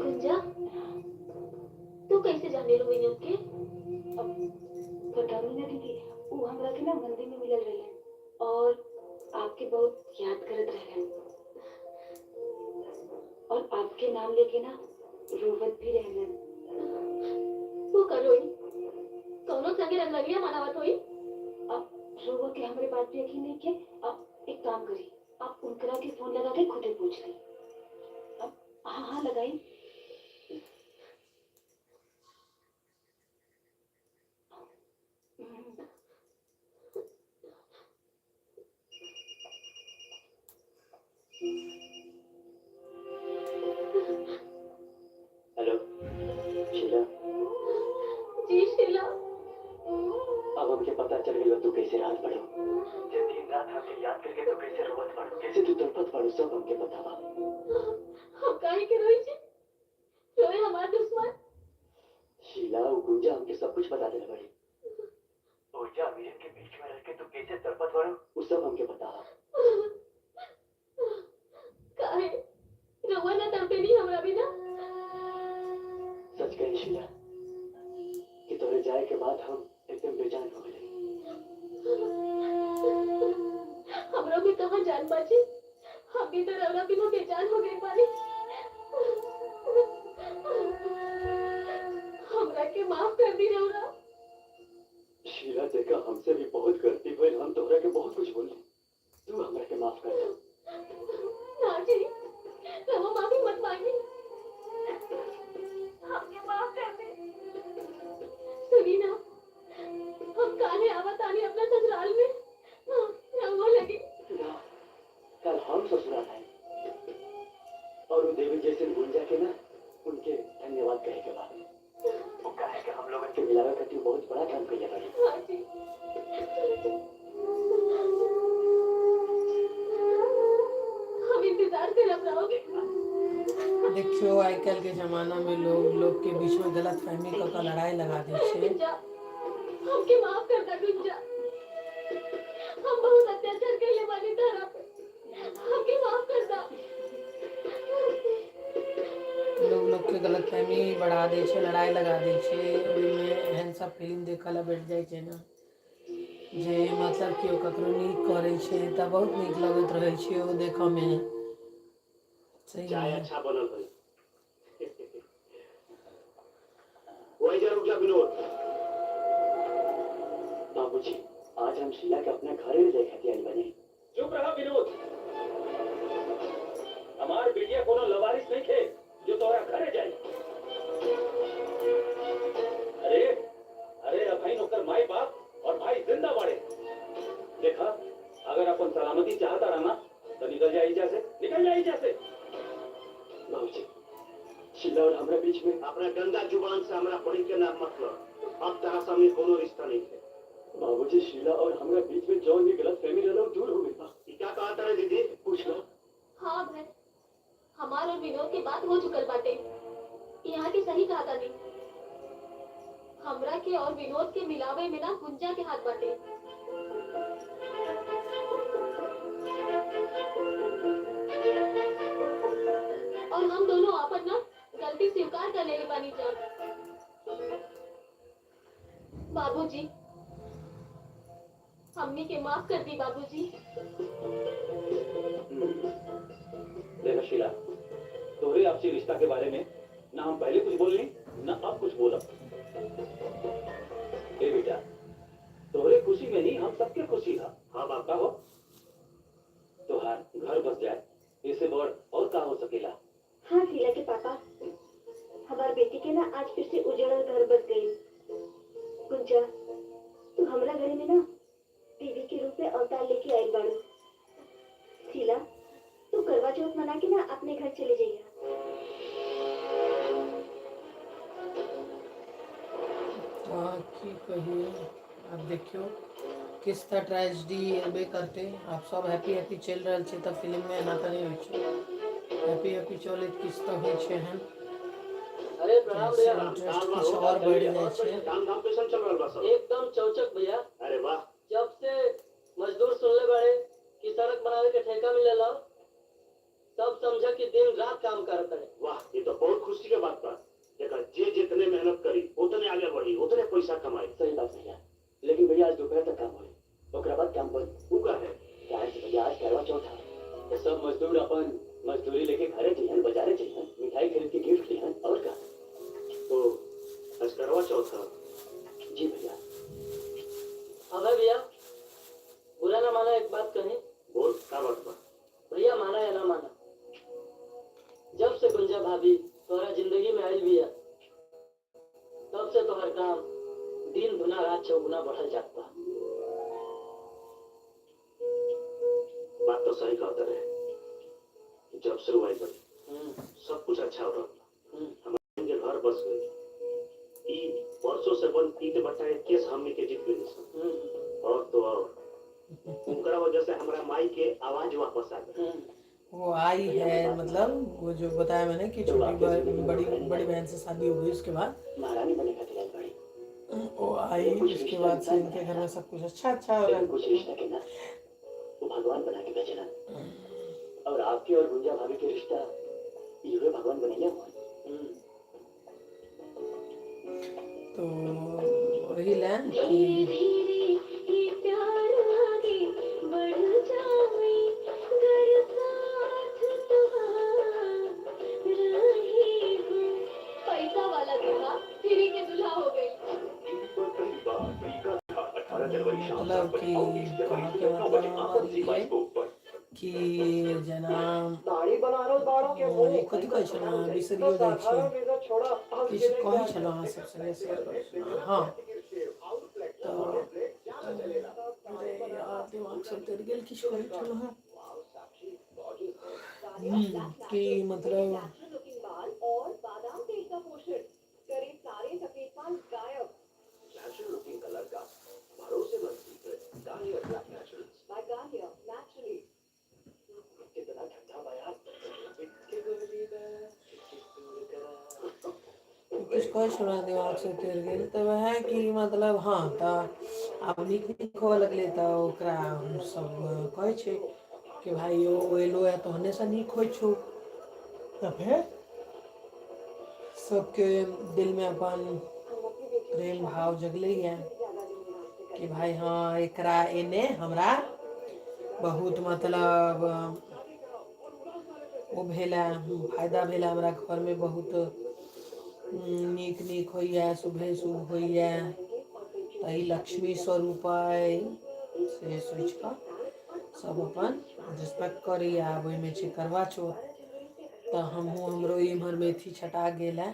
गुंजा, तू कैसे जाने लो विनोद के? पता नहीं ना दीदी, वो हमरा के ना मंदिर में मिलल रहलन और आपके बहुत याद करत रहलन और आपके नाम लेके ना रोवत भी रहलन। वो करोई कौनो संगे रंग लगिया मनावत होई। अब रोवो के हमरे बात पे यकीन नहीं के, अब एक काम करी, आप उनकरा के फोन लगा के खुदे पूछ ली। अब हाँ हाँ लगाई। हेलो शीला, जी शीला। अब हमके पता चल गया तू कैसे रात पड़ो, जे दिन रात हमके याद करके तू कैसे रोवत पड़ो, कैसे तू तड़पत पड़ो, सब हमके बतावा। हम काहे के रोई छी? रोए हमार दुश्मन। शीला, वो गुंजा हमके सब कुछ बता देने बड़ी। गुंजा अमीर के बीच में रह के तू कैसे तड़पत पड़ो, वो सब हमके बतावा। काहे रवा ना तड़पे नहीं हमरा बिना? सच कही शीला कि तोरे जाए के बाद हम एकदम बेजान हो गए। हमरो भी कहाँ जान बाजी, हम भी तो रवरा बिना बेजान हो गए बानी। हमरा के माफ कर दी रवरा। शीला देखा, हमसे भी बहुत गलती हुई, हम तोहरा के बहुत कुछ बोले, तू हमरा के माफ कर दे। ना जी, रवा माफी मत मांगी, हमके माफ कर दे। सुनी ना, हम काले आवत आनी अपना ससुराल में, रवा लगी। ना, कल हम ससुराल आए और वो देवी जैसे गुंजा के ना उनके धन्यवाद कहे के बाद वो काहे के हम लोगन के मिलावे खातिर बहुत बड़ा काम कइले बाड़ी। हाँ जी। हम इंतजार करब रहोगे। देखियो आइ काल्हि के जमाना में लोग के बीच में गलत फहमी का लड़ाई लगा दै छै। गुंजा, हमके माफ कर दा गुंजा। हम बहुत अत्याचार कइले बानी तारा पे। हमके माफ कर दा। लोग के गलत फहमी बढ़ा दै छै, लड़ाई लगा दै छै। ओहिमे एहन सब फिल्म देखऽ ला बैठ जाइ छै ना, जे मतलब केओ ककरो नीक करै छै तऽ बहुत नीक लगैत रहै छै ओ देखऽ में। सही चाय है। अच्छा बनल भाई। वही जरूर जा विनोद। बाबूजी, आज हम शीला के अपने घरे ले जाके आई बनी। चुप रहा विनोद। हमार बिटिया कोनो लवारिस नहीं थे जो तोरा घरे जाए। अरे अरे अभाई नौकर माई बाप और भाई जिंदा बाड़े। देखा, अगर अपन सलामती चाहता रहना तो निकल जाए इजा से, निकल जाए इजा से। बाबूजी, शीला और हमरा बीच में अपना गंदा जुबान से हमरा बड़ी के नाम मत लो। अब तारा सामने कोनो रिश्ता नहीं है। बाबूजी, शीला और हमरा बीच में जौन भी गलत फहमी रहलो दूर हो गई बा। ये क्या कहा तारे दीदी? पूछ लो। हाँ बहन, हमार और विनोद के बात हो चुकल बाटे। यहाँ के सही कहा तानी। हमरा के और विनोद के मिलावे में ना गुंजा के हाथ बाटे। और हम दोनों आपन ना गलती स्वीकार कर लेले बानी जा। बाबूजी, हमनी के माफ कर दी बाबूजी। देखो शीला, तोरे आपसी रिश्ता के बारे में ना हम पहले कुछ बोल ली ना अब कुछ बोला। ए बेटा, तोरे खुशी में ही हम सबके खुशी है। हाँ बाप का हो तोहार घर बस जाए, इससे बड़ और का हो सकेला। हाँ शीला के पापा, हमार बेटी के ना आज फिर से उजड़ल घर बस गई। गुंजा, तू हमरा घर में ना देवी के रूप में अवतार लेके आई बाड़ू। शीला, तू करवा चौथ मना के ना अपने घर चले जाइए। की कहिए, अब देखियो किस तरह ट्रेजेडी एबे करते। आप सब हैप्पी हैप्पी चल रहा छे तब फिल्म में एना तो नहीं होइ छे। हैप्पी हैप्पी चले किस तो होइ छे हैं। अरे प्रणाम भैया। इंटरेस्ट कुछ और बढ़ जाए छे। काम धाम कैसन चल रहल बा सब? एकदम चौचक भैया। अरे वाह। जब से मजदूर सुनले बाड़े कि सड़क बनावे के ठेका मिलेला, तब समझा कि दिन रात काम करत है। वाह, ये तो बहुत खुशी के बात बा। देखा, जे जितने मेहनत करी उतने आगे बढ़ी, उतने पैसा कमाई। सही बात भैया, लेकिन भैया आज दोपहर तक काम होई, ओकरा बाद काम बंद। ऊ का है? आज भैया आज करवा चौथ है। ये सब मजदूर अपन मजदूरी लेके घरे जइहन, बाजारे जइहन, मिठाई खरीद के गिफ्ट लिहन और का। तो आज करवा चौथ है। जी भैया। अबे भैया, बुरा ना माना एक बात कही। बोल, का बात बा? भैया माना या ना माना, जब से गुंजा भाभी तोहरा जिंदगी में आई बिया, तब से तोहर काम दिन दुना रात चौगुना बढ़ल जाता। बात तो सही कहता रहे। जब से हुआ बनी सब कुछ अच्छा हो रहा। हमारे घर बस गई। ई वर्षों से बंद ईट बट्टा के केस हमने के जीत गई। और तो और उनका वजह से हमारा माई के आवाज वापस आ गई। वो आई है, मतलब वो जो बताया मैंने कि छोटी बड़ी बहन से शादी हो गई, उसके बाद महारानी बने खातिर आई बड़ी। वो आई, उसके बाद से इनके घर में सब कुछ अच्छा हो रहा है। कुछ रिश्ता के ना वो भगवान बना के भेजलन, और आपके और गुंजा भाभी के रिश्ता ये भगवान बनैया हुआ। तो वही लैन कि पैसा वाला दूल्हा फिर के दूल्हा हो गई। मतलब कि कहाँ के मतलब हमारी है कि जना कथी कहै छै ना, बिसरियो जाइ छियै किछु कहै छलहुँ अहाँ सबसँ शेयर। हाँ, तो अरे यार दिमाग से उतर गेल, किछु कहै छलहुँ हँ कि मतलब और बादाम तेल का पोषण करीब सारे कुछ कह छोड़ा दिमाग से उतर गेल तो वह कि मतलब हाँ तो आब नीक नीक होबऽ लगलै तऽ ओकरा सब कहै छै कि भाई ओ एलो है तहने से नीक होइ छौ। तऽ फेर सबके दिल में अपन प्रेम भाव जगलै है कि भाई हाँ एकरा एने हमरा बहुत मतलब वो भेला फायदा भेला हमरा घर में बहुत नीक नीक होइए शुभे शुभ होइए ताहि लक्ष्मी स्वरूप अइ से सोचि कऽ सब अपन रिस्पेक्ट करैए। आब ओहिमे छै करवा चौथ तऽ हमहूँ हमरो इम्हर मेथी छटा गेल है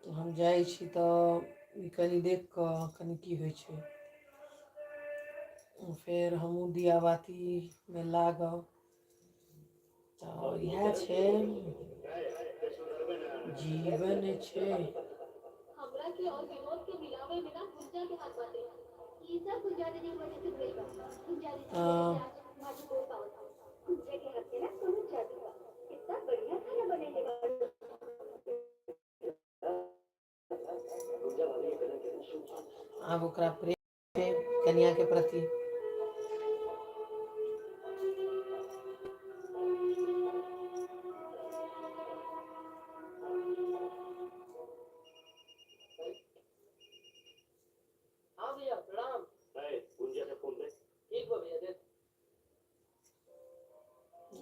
तऽ हम जाइ छी तऽ ई कनि देख कऽ कनि की होइ छै फेर हमहूँ दिया बातीमे लागब। तऽ इएह छै जीवन छै। हमरा के और विनोद के मिलावे में ना गुंजा के हाथ बाटे। ई सब गुंजा दीदी की वजह से भइल बा। गुंजा दीदी की वजह से आज माटी बोल पावत हूं। गुंजा के हाथ में ना कोनो जादू बा। इतना बढ़िया खाना बनेले बा। गुंजा भाभी के कदम के शुभ। आब ओकरा प्रेम छै कन्या के प्रति। हाँ भैया प्रणाम। गुंजा से फोन दे। ठीक बा भैया दे।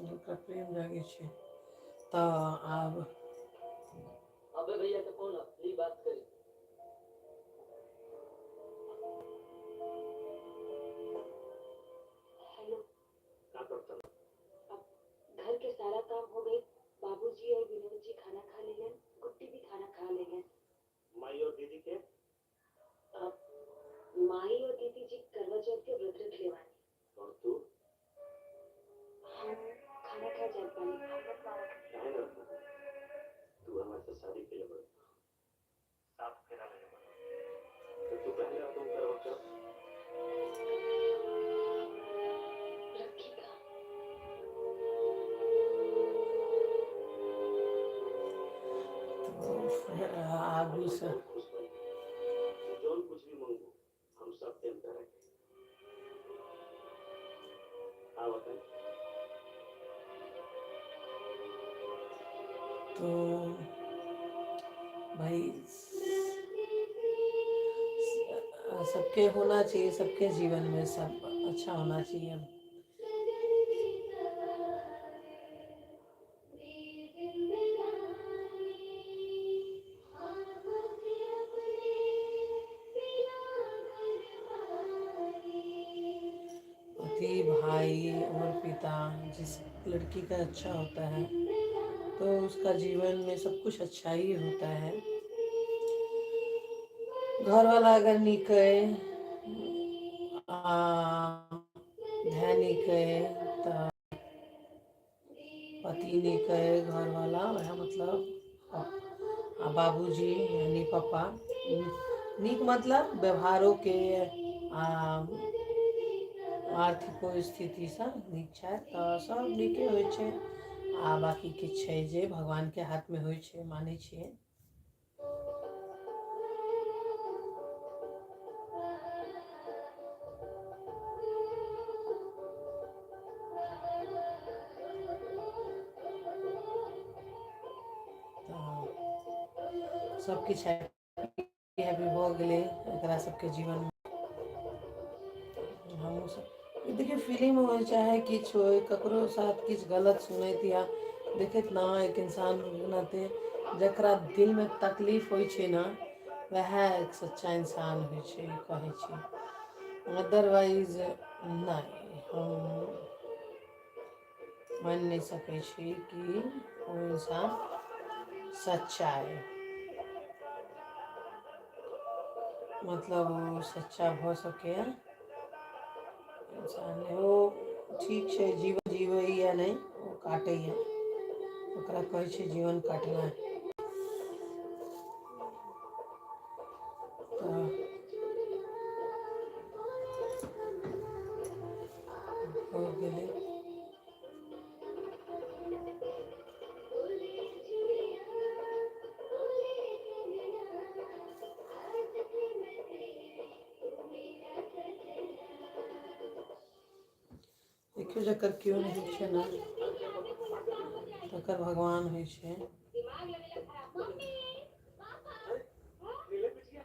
ओकरा प्रेम जागे छै तऽ आब अबे भैया के फोन ली बात करी। हेलो, का करता है? अब घर के सारा काम हो गई। बाबूजी और विनोद जी खाना खा लेलन। गुड्डी भी खाना खा लेलन। माई और दीदी के अब माई और दीदी जी करवा चौथ के व्रत रख ले बानी। और तू हम खाना खा जात बानी। काहे ना रखना? तू हमारे से शादी के लिए बोल। साथ फेरा लेने वाला। तो तू पहले आ तुम करवा चौथ। रखिएगा। आगू से खुश बन। तू जौन कुछ भी मांगू हम सब देम करे। आवत है। तो भाई सबके होना चाहिए, सबके जीवन में सब अच्छा होना चाहिए। पति भाई और पिता जिस लड़की का अच्छा होता है तो उसका जीवन में सब कुछ अच्छा ही होता है। घर वाला अगर नीक है ध्यान नीक है तो पति नीक है घर वाला वह मतलब बाबूजी यानी पापा नीक मतलब व्यवहारों के आर्थिक स्थिति से नीक छै तऽ सब नीके होइ छै। आ बाकी किछु छै जे भगवान के हाथ में होइ छै मानै छियै। सब किछु हैप्पी भऽ गेलै एकरा सबके जीवन में। हमहूँ सब देखिए फिल्म हो चाहे किछु हो ककरो साथ किछु गलत सुनैत या देखैत ना एक इंसान के नाते जकरा दिल में तकलीफ होइ छै ना वह एक सच्चा इंसान होइ छै कहै छी। अदरवाइज नहीं हम मान नहीं सकै छी कि वो इंसान सच्चा है। मतलब वो सच्चा भऽ सके इंसान वो ठीक छै जीवन जीवै या नहीं वो काटै है ओकरा कहै छै जीवन काटना है। तऽ हो गेलै। देखियो जकर क्यों नहीं छै ना तकर भगवान होइ छै। दिमाग लगेला खराब। मम्मी पापा नीले बिटिया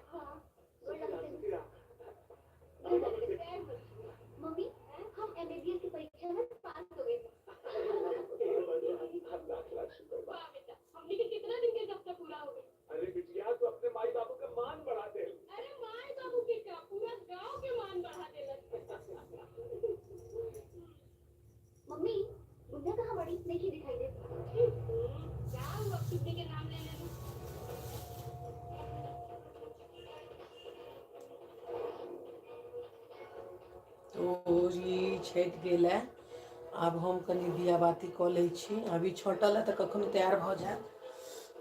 मम्मी हम एमबीबीएस की परीक्षा में पास हो गए। लाख लाख शुक्र। वाह बेटा, हमने के कितना दिन के सपना पूरा हो गया। अरे बिटिया तू अपने माई बाबू का मान बढ़ा दे। अरे माए बाबू के क्या, पूरा गांव के मान बढ़ा देला। मम्मी गुंजा कहाँ बड़ी नहीं दिखाई दे। क्या हुआ, किसी के नाम ले ले। तो ई छटि गेल है। आब हम कनि दिया बाती कऽ लै छी। अभी छटल है तऽ कखनो तैयार भऽ जायत।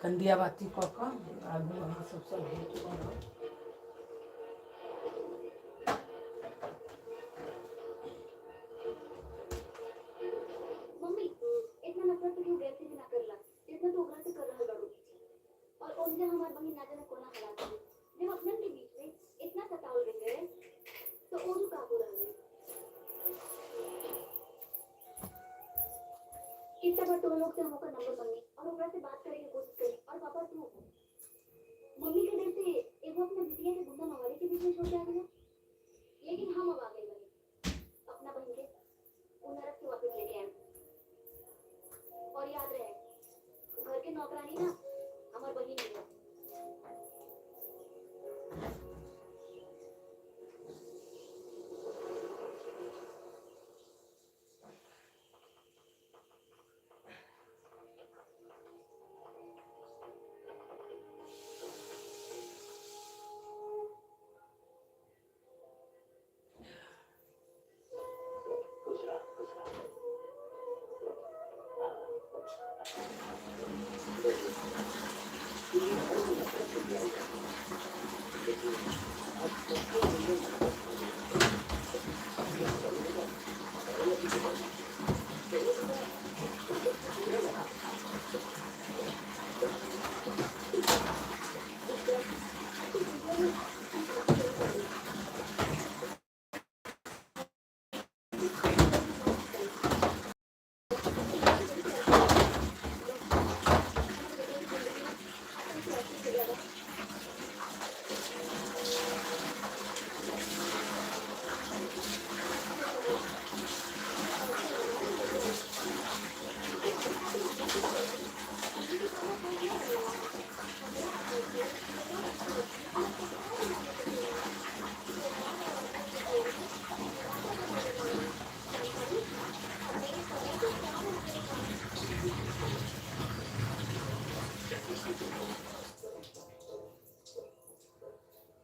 कनि दिया बाती कऽ कऽ आगू अहाँ सबसँ भेंट करब। मम्मी इतना नफरत क्यों गैर से ना करला, जितना तो ओकरा से कर रहल बाड़ू। और ओंजा हमार बहिन ना जाने कोना हालात है। जब अपनन के बीच में इतना सतावल रहे तो ओरू का हो रहल है। कितना बार तुम लोग से हम ओकर नंबर मांगी और ओकरा से बात करे की कोशिश करी, और पापा तू मम्मी के डर से एगो अपना बिटिया के गुंडा मवाली के बीच में छोड़ के आ गया। लेकिन हम अब आ गए बनी अपना बहन के उन नरक से वापस लेके आए। और याद रहे घर के नौकरानी ना हमार बहिन ही है। खुश रहा खुश रहा।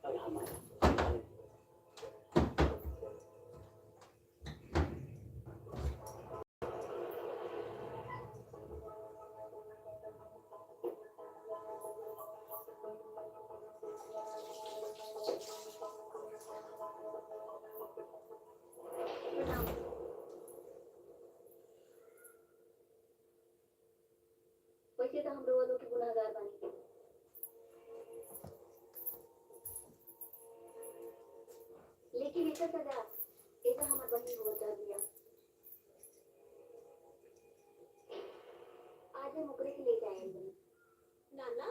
अब हमारा वैसे तो हम रोज के गुनहगार बनी, लेकिन ऐसा सजा ऐसा हमार बहिन को बचा दिया। आज हम ओकरे के ले जाए बनी। नाना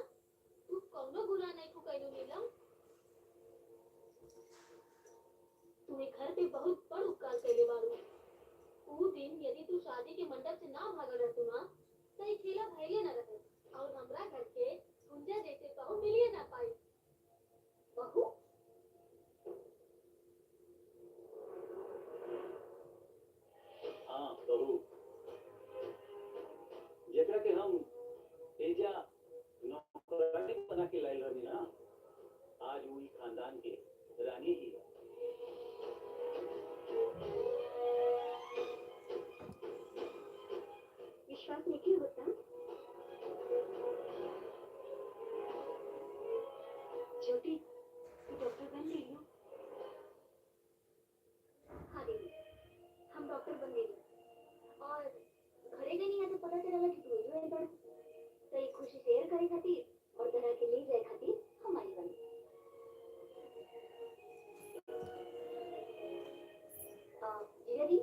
तू कौनो बुरा नहीं को कइनो मिला। तूने घर पे बहुत बड़ उपकार कैले बारू। ऊ दिन यदि तू शादी के मंडप से ना भागल रहतू ना तो ई खेला भइले ना रहे और हमरा घर के गुंजा जैसे बहू मिलिए ना पाई। बहू हाँ बहू, जेकरा के हम एजा नौकरानी बना के लाइल रही ना, आज वही खानदान के रानी ही है। विश्वास नहीं होता। ज्योति तू डॉक्टर बन गई हो। हाँ दीदी हम डॉक्टर बन गई और घरे गई नहीं तो पता चला कि तू जो है बड़ तो एक खुशी शेयर करे खातिर और तरह के ले जाए खातिर हमारी बनी। जीजा दी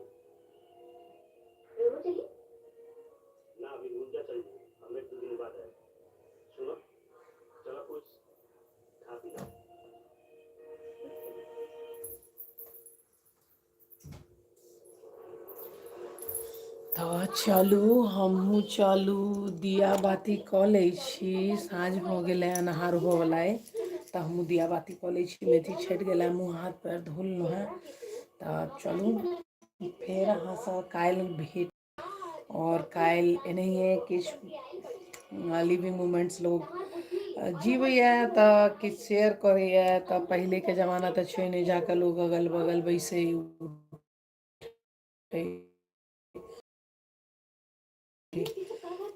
चलू हमहूँ चलू दिया बाती कऽ लै छी, साँझ भऽ गेलै अन्हार होबवला अइ तऽ हमहूँ दिया बाती कऽ लै छी। मेथी छटि गेलै, मुँह हाथ पैर धो लेलहुँ हेँ। तऽ चलू फेर अहाँसँ काल्हि भेट, और काल्हि एनाहिए किछु लिविंग मोमेंट्स लोग जीवैए तऽ किछु शेयर करैए। तऽ पहिलेके जमाना तऽ छै नहि जाकऽ लोग अगल बगल बैसै उठै,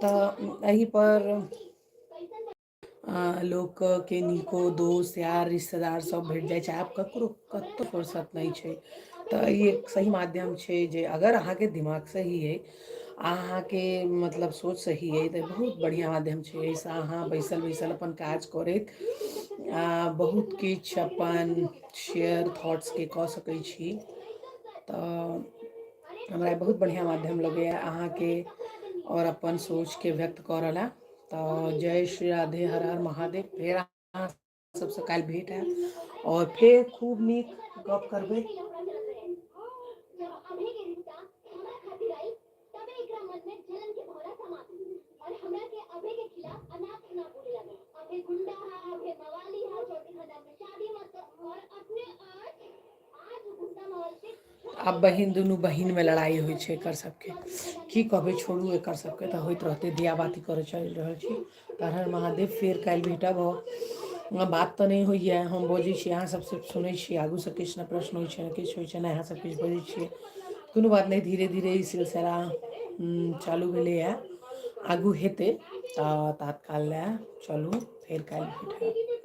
तऽ एहि पर लोकके नीको दोस्त यार रिश्तेदार सब भेट जाइ छै। आब ककरो कतौ फुर्सत नहि छै, तऽ ई एक सही माध्यम छै जे अगर अहाँके दिमाग सही अइ, अहाँके मतलब सोच सही अइ, तऽ बहुत बढ़िआँ माध्यम छै। एहिसँ अहाँ बैसल बैसल अपन काज करैत बहुत किछु अपन शेयर थॉट्सके कऽ सकै छी। तऽ हमरा बहुत बढ़िआँ माध्यम लगैए अहाँके और अपन सोचके व्यक्त करऽ ला। तऽ जय श्री राधे, हर हर महादेव। फेर अहाँ सबसँ काल्हि भेट हैत और फेर खूब नीक गप करबै। आब बहिन दुनू बहिनमे लड़ाइ होइ छै एकर सबके, की कहबै, छोड़ू एकर सबके तऽ होइत रहतै। दिया बाती करऽ चलि रहल छी। हर हर महादेव। फेर काल्हि भेटब। बात तऽ नहि होइए, हम बजै छी, अहाँ सब सिर्फ सुनै छी। आगूसँ किछु ने प्रश्न होइ छै, ने किछु होइ छै, ने अहाँ सब किछु बजै छियै। कोनो बात नहीं, धीरे धीरे ई सिलसिला चालू भेलैए, आगू हेतै। तऽ तात्काल लए चलू फेर काल्हि भेट हैब।